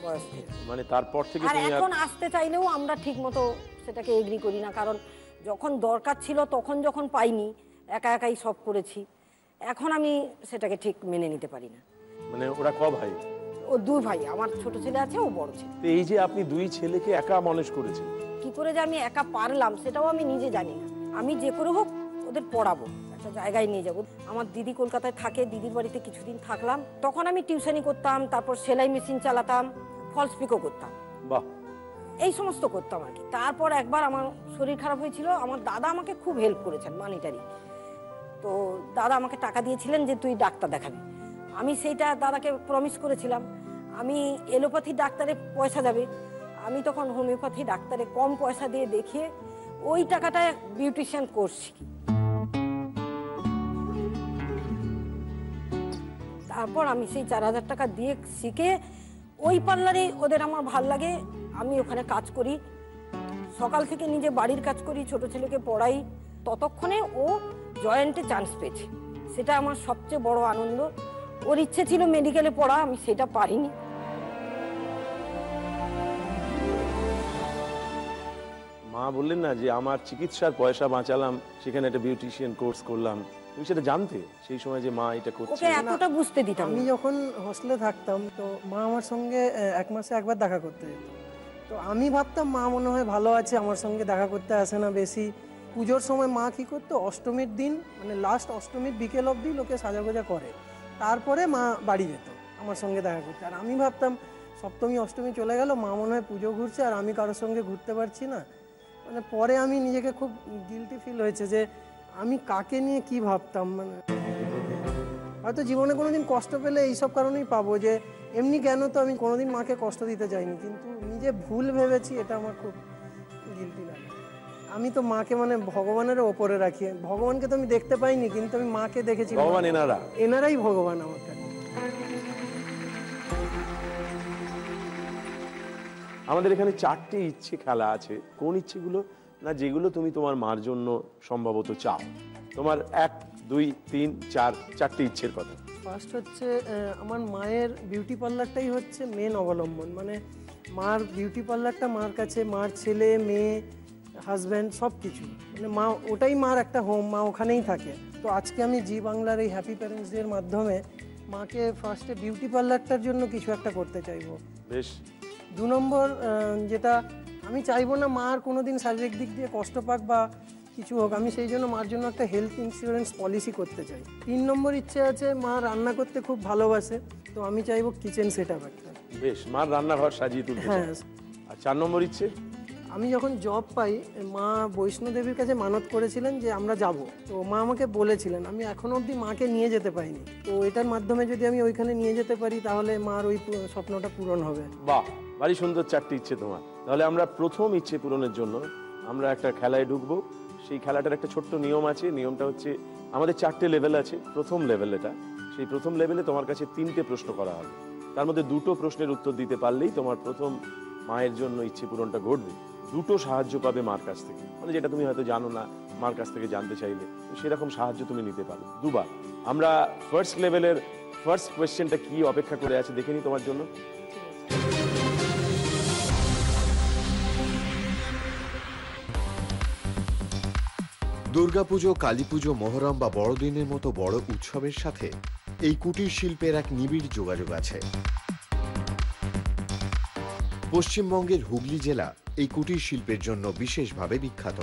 O: বয়স থেকে।
A: মানে তারপর থেকে
O: আর
A: তুমি
O: এখন আসতে চাইলেও আমরা ঠিকমতো সেটাকে এগ্রি করি না, কারণ যখন দরকার ছিল তখন যখন পাইনি একা একাই সব করেছি, এখন আমি সেটাকে ঠিক মেনে নিতে পারি না।
A: মানে ওরা ক ভাই?
O: ও 2 ভাই, আমার ছোট ছেলে আছে, ও বড় ছেলে।
A: তো এই যে আপনি 2 ছেলেকে একা মানুষ করেছেন,
O: কি করে যে আমি একা পারলাম সেটাও আমি নিজে জানি না। আমি যে করে হোক ওদের পড়াবো, একটা জায়গায় নিয়ে যাবো। আমার দিদি কলকাতায় থাকে, দিদির বাড়িতে কিছুদিন থাকলাম, তখন আমি টিউশনি করতাম, তারপর সেলাই মেশিন চালাতাম, ফলস পিকো করতাম,
A: বাহ,
O: এই সমস্ত করতাম আর কি। তারপর একবার আমার শরীর খারাপ হয়েছিল, আমার দাদা আমাকে খুব হেল্প করেছেন মানিটারি, তো দাদা আমাকে টাকা দিয়েছিলেন যে তুই ডাক্তার দেখাবি। আমি সেইটা দাদাকে প্রমিস করেছিলাম, আমি এলোপ্যাথি ডাক্তারে পয়সা যাবে, আমি তখন হোমিওপ্যাথি ডাক্তারে কম পয়সা দিয়ে দেখিয়ে ওই টাকাটায় বিউটিশিয়ান কোর্স শিখি। তারপর আমি সেই 4000 টাকা দিয়ে শিখে ওই পার্লারে ওদের আমার ভাল লাগে, আমি ওখানে কাজ করি, সকাল থেকে নিজে বাড়ির কাজ করি, ছোট ছেলেকে পড়াই, ততক্ষণে ও জয়েন্টে চান্স পেয়েছে, সেটা আমার সবচেয়ে বড় আনন্দ। ওর ইচ্ছে ছিল মেডিকেলে পড়া, আমি সেটা পারিনি।
A: মা বললেন না যে আমার চিকিৎসার পয়সা বাঁচালাম, সেখানে একটা বিউটিশিয়ান কোর্স করলাম, তুমি সেটা জানতে সেই সময় যে মা এটা করছে?
O: ওকে এতটা বুঝতে দিতাম।
N: আমি যখন হোস্টেলে থাকতাম তো মা আমার সঙ্গে 1 মাসে একবার দেখা করতে যেত, তো আমি ভাবতাম মা মনে হয় ভালো আছে, আমার সঙ্গে দেখা করতে আসে না বেশি। পুজোর সময় মা কী করতো, অষ্টমীর দিন মানে লাস্ট অষ্টমীর বিকেল অবধি লোকে সাজাগোজা করে, তারপরে মা বাড়ি যেত আমার সঙ্গে দেখা করতে। আর আমি ভাবতাম সপ্তমী অষ্টমী চলে গেল, মা মনে হয় পুজো ঘুরছে আর আমি কারোর সঙ্গে ঘুরতে পারছি না। মানে পরে আমি নিজেকে খুব গিল্টি ফিল হয়েছে যে আমি কাকে নিয়ে কি ভাবতাম। মানে হয়তো জীবনে কোনোদিন কষ্ট পেলে এইসব কারণেই পাবো, যে এমনি কেন তো আমি কোনোদিন মাকে কষ্ট দিতে চাইনি, কিন্তু নিজে ভুল ভেবেছি, এটা আমার খুব গিল্টি লাগে। আমি তো মাকে মানে ভগবানের ওপরে রাখি, ভগবানকে তো আমি দেখতে পাইনি, কিন্তু আমি মাকে দেখেছি,
A: ভগবান
N: এনারাই ভগবান আমার কাছে।
A: আমাদের এখানে 4টে ইচ্ছে খেলা আছে। কোন ইচ্ছেগুলো? না যেগুলো তুমি তোমার মার জন্য সম্ভবত চাও। তোমার 1, 2, 3, 4 4টে ইচ্ছের কথা।
N: ফার্স্ট হচ্ছে আমার মায়ের বিউটি পার্লারটাই হচ্ছে মেন অবলম্বন, মানে মার বিউটি পার্লারটা মার কাছে, মার ছেলে মেয়ে হাজব্যান্ড সব কিছু, মানে মা ওটাই মার একটা হোম, মা ওখানেই থাকে। তো আজকে আমি জি বাংলার এই হ্যাপি প্যারেন্টস ডের মাধ্যমে মাকে ফার্স্টে বিউটি পার্লারটার জন্য কিছু একটা করতে চাইবো।
A: বেশ।
N: 2 নম্বর যেটা আমি চাইবো না মা আর কোনোদিন শারীরিক দিক দিয়ে কষ্ট পাক বা কিছু হোক, আমি সেই জন্য মার জন্য একটা হেলথ ইন্স্যুরেন্স পলিসি করতে চাই। 3 নম্বর ইচ্ছে আছে, মা রান্না করতে খুব ভালোবাসে, তো আমি চাইবো কিচেন সেট আপ একটা।
A: বেশ, মার রান্নাঘর সাজিয়ে তুলতে।
N: হ্যাঁ।
A: আর 4 নম্বর ইচ্ছে?
N: আমি যখন জব পাই মা বৈষ্ণোদেবীর কাছে মানত করেছিলেন যে আমরা যাব, তো মা আমাকে বলেছিলেন, আমি এখনো অবধি মাকে নিয়ে যেতে পারিনি, তো এটার মাধ্যমে যদি আমি ওইখানে নিয়ে যেতে পারি তাহলে মার ওই স্বপ্নটা পূরণ হবে।
A: বাহ, ভারী সুন্দর 4টে ইচ্ছে তোমার। তাহলে আমরা প্রথম ইচ্ছে পূরণের জন্য আমরা একটা খেলায় ঢুকবো। সেই খেলাটার একটা ছোট্ট নিয়ম আছে। নিয়মটা হচ্ছে আমাদের 4টে লেভেল আছে। প্রথম লেভেল এটা, সেই প্রথম লেভেলে তোমার কাছে 3টে প্রশ্ন করা হবে, তার মধ্যে 2টো প্রশ্নের উত্তর দিতে পারলেই তোমার প্রথম মায়ের জন্য ইচ্ছে পূরণটা ঘটবে। 2টো সাহায্য পাবে মার কাছ থেকে, মানে যেটা তুমি হয়তো জানো না, মার কাছ থেকে জানতে চাইলে সেরকম সাহায্য তুমি নিতে পারো 2বার। আমরা ফার্স্ট লেভেলের ফার্স্ট কোয়েশ্চেনটা কি অপেক্ষা করে আছে দেখে নিই তোমার জন্য।
E: দুর্গাপুজো, কালীপুজো, মহরম বা বড়দিনের মতো বড় উৎসবের সাথে এই কুটির শিল্পের এক নিবিড় যোগাযোগ আছে। পশ্চিমবঙ্গের হুগলি জেলা এই কুটির শিল্পের জন্য বিশেষভাবে বিখ্যাত।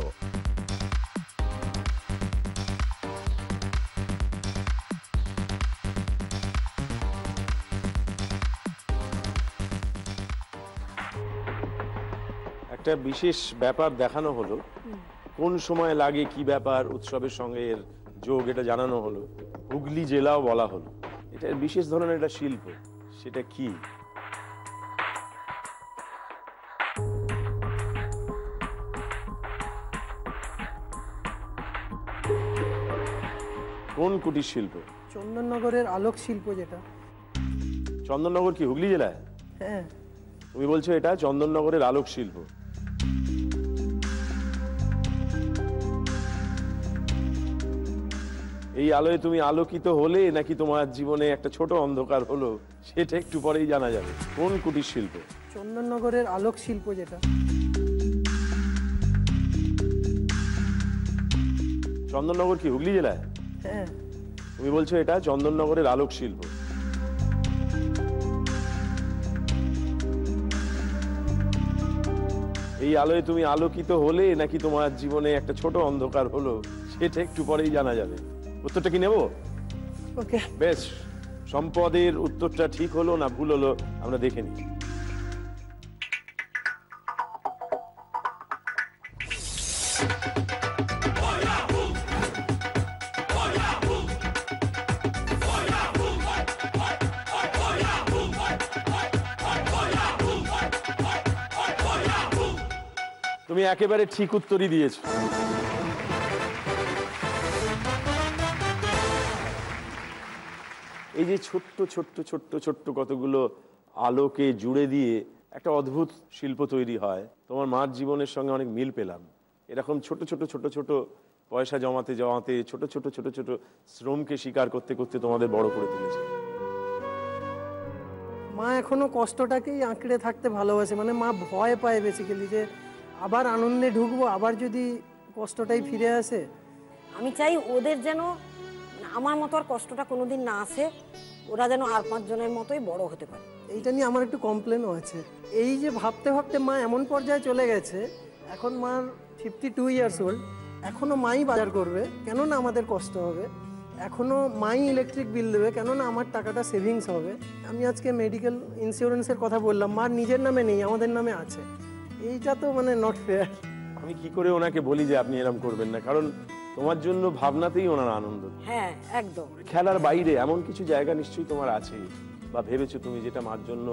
A: একটা বিশেষ ব্যাপার দেখানো হলো, কোন সময় লাগে কি ব্যাপার উৎসবের সঙ্গে এর যোগ এটা জানানো হলো, হুগলি জেলাও বলা হলো। এটা বিশেষ ধরনের একটা শিল্প, সেটা কি? কোন কুটির শিল্প?
N: চন্দননগরের আলোক শিল্প যেটা।
A: চন্দননগর কি হুগলি জেলায়?
N: হ্যাঁ।
A: তুমি বলছো এটা চন্দননগরের আলোক শিল্প। এই আলোয় তুমি আলোকিত হলে নাকি তোমার জীবনে একটা ছোট অন্ধকার হলো, সেটা একটু পরেই জানা যাবে। কোন কুটির শিল্প?
N: চন্দননগরের আলোক শিল্প যেটা।
A: চন্দননগর কি হুগলি জেলায়?
N: হ্যাঁ।
A: তুমি বলছো এটা চন্দননগরের আলোক শিল্প। এই আলোয় তুমি আলোকিত হলে নাকি তোমার জীবনে একটা ছোট অন্ধকার হলো, সেটা একটু পরেই জানা যাবে। উত্তরটা কি নেব?
N: ওকে,
A: বেশ। সম্পদের উত্তরটা ঠিক হলো না ভুল হলো আমরা দেখে নিই। তুমি একেবারে ঠিক উত্তরই দিয়েছো। এই যে ছোট্ট ছোট্ট ছোট্ট ছোট্ট কতগুলো আলোকে জুড়ে দিয়ে একটা অদ্ভুত শিল্প তৈরি হয়, তোমার মার জীবনের সঙ্গে অনেক মিল পেলাম। এরকম ছোট ছোট ছোট ছোট পয়সা জমাতে জমাতে ছোট ছোট ছোট ছোট শ্রমকে স্বীকার করতে করতে তোমাদের বড় করে তুলেছে।
N: মা এখনো কষ্টটাকেই আঁকড়ে থাকতে ভালোবাসে, মানে মা ভয় পায় বেসিক্যালি যে আবার আনন্দে ঢুকবো, আবার যদি কষ্টটাই ফিরে আসে।
O: আমি চাই ওদের যেন আমার মতো আর কষ্টটা কোনোদিন না আসে, ওরা যেন আর 5 জনের মতোই বড় হতে পারে।
N: এইটা নিয়ে আমার একটু কমপ্লেনও আছে। এই যে ভাবতে ভাবতে মা এমন পর্যায়ে চলে গেছে, এখন মার 52 ইয়ার্স ওল্ড, এখনো মাই বাজার করবে, কেননা আমাদের কষ্ট হবে, এখনো মাই ইলেকট্রিক বিল দেবে, কেননা আমার টাকাটা সেভিংস হবে। আমি আজকে মেডিকেল ইন্স্যুরেন্সের কথা বললাম, মার নিজের নামে নেই, আমাদের নামে আছে। এইটা তো মানে নট ফেয়ার।
A: আমি কি করে ওনাকে বলি যে আপনি এরকম করবেন না, কারণ তোমার জন্য ভাবনাতেই ওনার আনন্দ।
O: হ্যাঁ একদম।
A: খেলার বাইরে এমন কিছু জায়গা নিশ্চয়ই তোমার আছে বা ভেবেছো তুমি, যেটা মার জন্য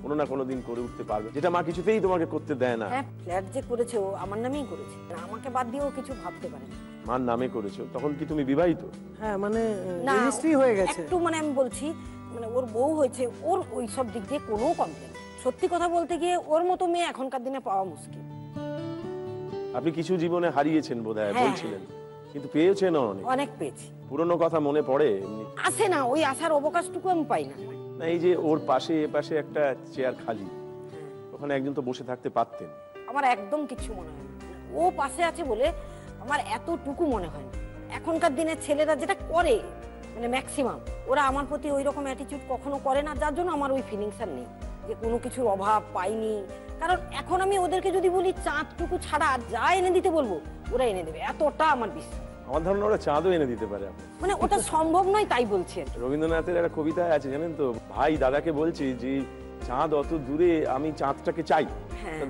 A: কোনো না কোনো দিন করে উঠতে পারবে, যেটা মা কিছুতেই তোমাকে করতে দেয় না।
O: হ্যাঁ, ফ্ল্যাট যে করেছে ও আমার নামেই করেছে, আমাকে বাদ দিয়েও কিছু ভাবতে পারে না।
A: মার নামে করেছো, তখন কি তুমি বিবাহিত?
N: হ্যাঁ, মানে
O: না,
N: রেজিস্ট্রি হয়ে গেছে।
O: একটু মানে আমি বলছি, মানে ওর বউ হয়েছে, ওর ওই সব দিক দিয়ে কোনো কমপ্লেন। সত্যি কথা বলতে গিয়ে ওর মতো মেয়ে এখনকার দিনে পাওয়া মুশকিল।
A: আপনি কিছু জীবনে হারিয়েছেন বোধহয় বলছিলেন, কিন্তু পেয়েছেন অনেক।
O: অনেক পেয়েছি।
A: পুরনো কথা মনে পড়ে?
O: আসে না, ওই আসার অবকাশটুকু আমি পাই না।
A: না, এই যে ওর পাশে এপাশে একটা চেয়ার খালি, ওখানে একজন তো বসে থাকতে পারতেন।
O: আমার একদম কিছু মনে হয় না, ও পাশে আছে বলে আমার এতটুকু মনে হয় না। এখনকার দিনের ছেলেরা যেটা করে, মানে ম্যাক্সিমাম, ওরা আমার প্রতি ওই রকম অ্যাটিটিউড কখনো করে না, যার জন্য আমার ওই ফিলিংস আর নেই যে কোনো কিছুর অভাব পাইনি। কারণ এখন আমি ওদেরকে যদি বলি চাঁদটুকু ছাড়া যা এনে দিতে বলবো ওরা এনে দেবে, এতটা আমার বিশ্বাস।
A: আমার ধারণা ওরা চাঁদও এনে দিতে পারে।
O: মানে ওটা সম্ভব নয়, তাই বলছি।
A: রবীন্দ্রনাথের একটা কবিতা আছে জানেন তো, ভাই দাদাকে বলছে যে চাঁদ অত দূরে, আমি চাঁদটাকে চাই।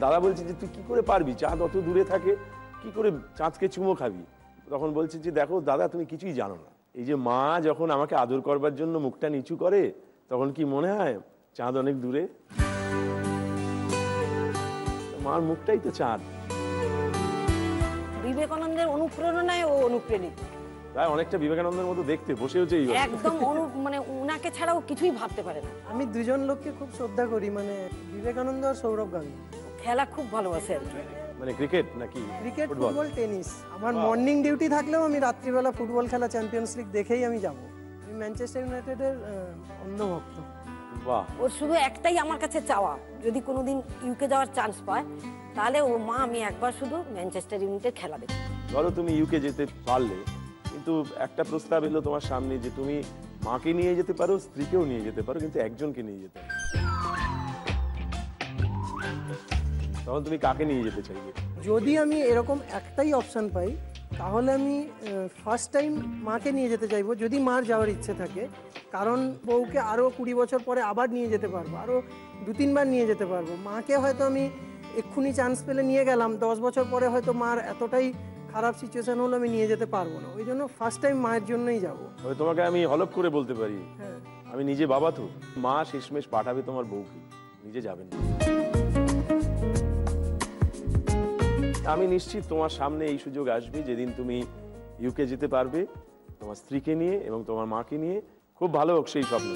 A: দাদা বলছে যে তুই কি করে পারবি, চাঁদ অত দূরে থাকে, কি করে চাঁদকে চুমো খাবি? তখন বলছে যে দেখো দাদা, তুমি কিছুই জানো না। এই যে মা যখন আমাকে আদর করবার জন্য মুখটা নিচু করে, তখন কি মনে হয় চাঁদ অনেক দূরে? মার মুখটাই তো চাঁদ।
O: বিবেকানন্দের অনুপ্রেরণায় ও অনুপ্রেরিত,
A: তাই অনেকটা বিবেকানন্দের মতো দেখতে, বসেওছে
O: একদম মানে উনাকে ছাড়াও কিছুই ভাবতে পারে না।
N: আমি দুজন লোককে খুব শ্রদ্ধা করি, মানে বিবেকানন্দ আর সৌরভ গান্ধী।
O: খেলা খুব ভালোবাসে আর কি।
A: মানে ক্রিকেট নাকি?
N: Cricket, football, tennis. আমার মর্নিং ডিউটি থাকলেও আমি রাত্রিবেলা ফুটবল খেলা, চ্যাম্পিয়ন্স লিগ দেখেই আমি যাব। আমি ম্যানচেস্টার ইউনাইটেডের অন্ধভক্ত।
A: বাহ।
O: ওর শুধু একটাই আমার কাছে চাওয়া, যদি কোনোদিন ইউকে যাওয়ার চান্স পায়, তাহলে ও মা আমি একবার শুধু ম্যানচেস্টার ইউনাইটেড খেলা দেখি।
A: ধরো তুমি ইউকে যেতে পারলে, কিন্তু একটা প্রস্তাব এলো তোমার সামনে যে তুমি মাকে নিয়ে যেতে পারো, স্ত্রীকেও নিয়ে যেতে পারো, কিন্তু একজনকে নিয়ে যেতে পারো, তখন তুমি কাকে নিয়ে যেতে চাইবে?
N: যদি আমি এরকম একটাই অপশন পাই, তাহলে আমি ফার্স্ট টাইম মাকে নিয়ে যেতে চাইবো, যদি মার যাওয়ার ইচ্ছে থাকে। কারণ বউকে আরও 20 বছর পরে আবার নিয়ে যেতে পারবো, আরও 2-3 বার নিয়ে যেতে পারবো। মাকে হয়তো আমি এক্ষুনি চান্স পেলে নিয়ে গেলাম, 10 বছর পরে হয়তো মার এতটাই খারাপ সিচুয়েশন হলো আমি নিয়ে যেতে পারবো না, ওই জন্য ফার্স্ট টাইম মায়ের জন্যই যাব।
A: তবে তোমাকে আমি হলপ করে বলতে পারি,
N: হ্যাঁ
A: আমি নিজে বাবা তো, মা শেষমেশ পাঠাবে তোমার বউকে, নিজে যাবেন না। আমি নিশ্চিত তোমার সামনে এই সুযোগ আসবে যেদিন তুমি ইউকে যেতে পারবে তোমার স্ত্রীকে নিয়ে এবং তোমার মাকে নিয়ে। খুব ভালো হোক সেই স্বপ্ন।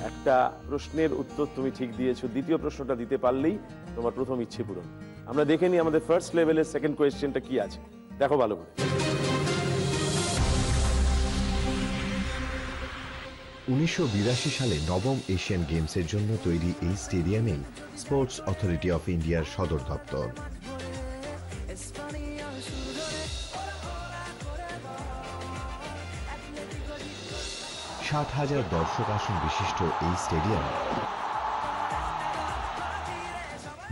A: একটা প্রশ্নের উত্তর তুমি ঠিক দিয়েছো, দ্বিতীয় প্রশ্নটা দিতে পারলেই তোমার প্রথম ইচ্ছে পূরণ। আমরা দেখে নিই আমাদের ফার্স্ট লেভেলের সেকেন্ড কোয়েশ্চেনটা কি আছে, দেখো ভালো করে।
E: 1982 সালে নবম এশিয়ান গেমসের জন্য তৈরি এই স্টেডিয়ামেই স্পোর্টস অথরিটি অফ ইন্ডিয়ার সদর দপ্তর। ষাট হাজার দর্শক আসন বিশিষ্ট এই স্টেডিয়াম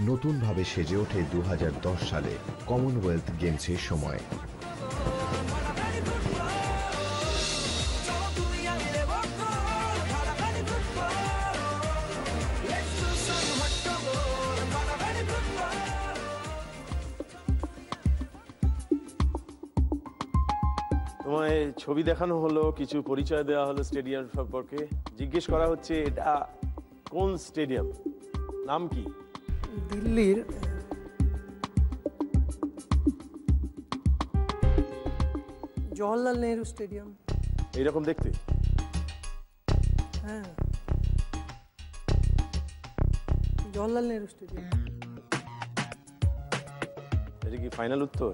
E: নতুনভাবে সেজে ওঠে 2010 সালে কমনওয়েলথ গেমসের সময়।
A: তোমায় ছবি দেখানো হলো, কিছু পরিচয় দেওয়া হলো স্টেডিয়াম সম্পর্কে, জিজ্ঞেস করা হচ্ছে এটা কোন স্টেডিয়াম, নাম কি?
N: দিল্লির জওহরলাল নেহরু স্টেডিয়াম।
A: এইরকম দেখতে?
N: হ্যাঁ, জওহরলাল নেহরু স্টেডিয়াম।
A: এটা কি ফাইনাল উত্তর?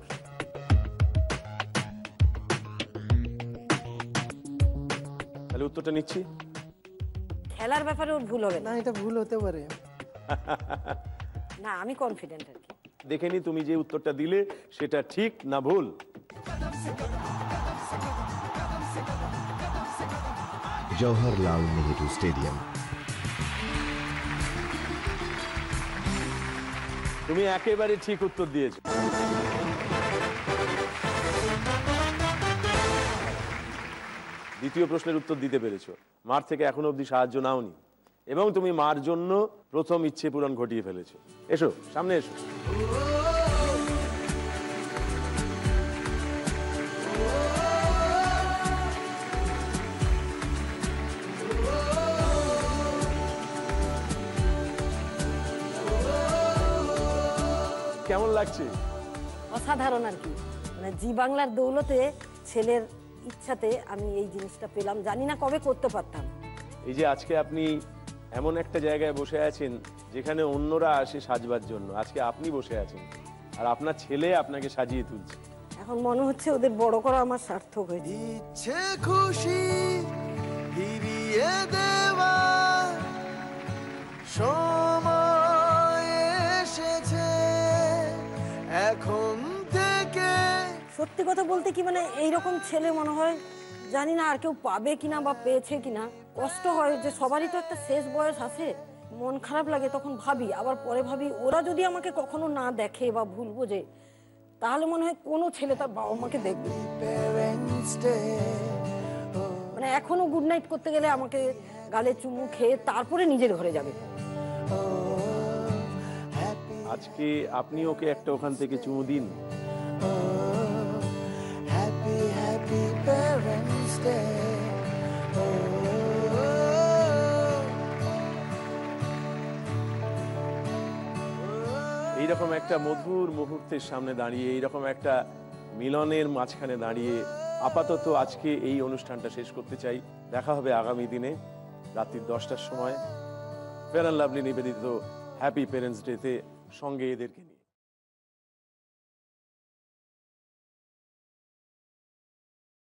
A: তাহলে উত্তরটা নিচ্ছি।
O: খেলার ব্যাপারে ওর ভুল হবে
N: না, এটা ভুল হতে পারে।
O: না, আমি কনফিডেন্ট আর কি।
A: দেখে নি তুমি যে উত্তরটা দিলে সেটা ঠিক না ভুল।
E: জওহরলাল নেহরু স্টেডিয়াম।
A: তুমি একেবারে ঠিক উত্তর দিয়েছো। দ্বিতীয় প্রশ্নের উত্তর দিতে পেরেছো, মার থেকে এখনো অবধি সাহায্য নাওনি এবং তুমি মার জন্য প্রথম ইচ্ছে পূরণ ঘটিয়ে ফেলেছো। এসো সামনে এসো। কেমন লাগছে?
O: অসাধারণ আর কি, মানে জি বাংলার দৌলতে ছেলের ইচ্ছাতে আমি এই জিনিসটা পেলাম, জানি না কবে করতে পারতাম।
A: এই যে আজকে আপনি এমন একটা জায়গায় বসে আছেন যেখানে অন্যরা আসে সাজবার জন্য, আজকে আপনি বসে আছেন আর আপনার ছেলে আপনাকে সাজিয়ে তুলছে।
O: এখন মনে হচ্ছে ওদের বড় করা আমার সার্থক হয়েছে।
K: ইচ্ছে খুশি ফিরিয়ে দেওয়া সময় এসেছে এখন থেকে।
O: সত্যি কথা বলতে কি, মানে এইরকম ছেলে মনে হয় জানি না আর কেউ পাবে কিনা বা পেয়েছে কিনা। কষ্ট হয় যে সবারই তো একটা শেষ বয়স আছে, মন খারাপ লাগে, তখন ভাবি, আবার পরে ভাবি ওরা যদি আমাকে কখনো না দেখে বা ভুল বোঝে তাহলে মনে হয় কোনো ছেলে তার বাবা মাকে দেখবে। মানে এখনো গুড নাইট করতে গেলে আমাকে গালে চুমু খেয়ে তারপরে নিজের ঘরে যাবে।
A: আজকে আপনি ওকে একটা ওখান থেকে চুমু দিন। এইরকম একটা মধুর মুহূর্তের সামনে দাঁড়িয়ে, এইরকম একটা মিলনের মাঝখানে দাঁড়িয়ে আপাতত আজকে এই অনুষ্ঠানটা শেষ করতে চাই। দেখা হবে আগামী দিনে রাত্রি 10টার সময় ফেয়ার অ্যান্ড লাভলি নিবেদিত হ্যাপি পেরেন্টস ডেতে, সঙ্গে এদেরকে নিয়ে।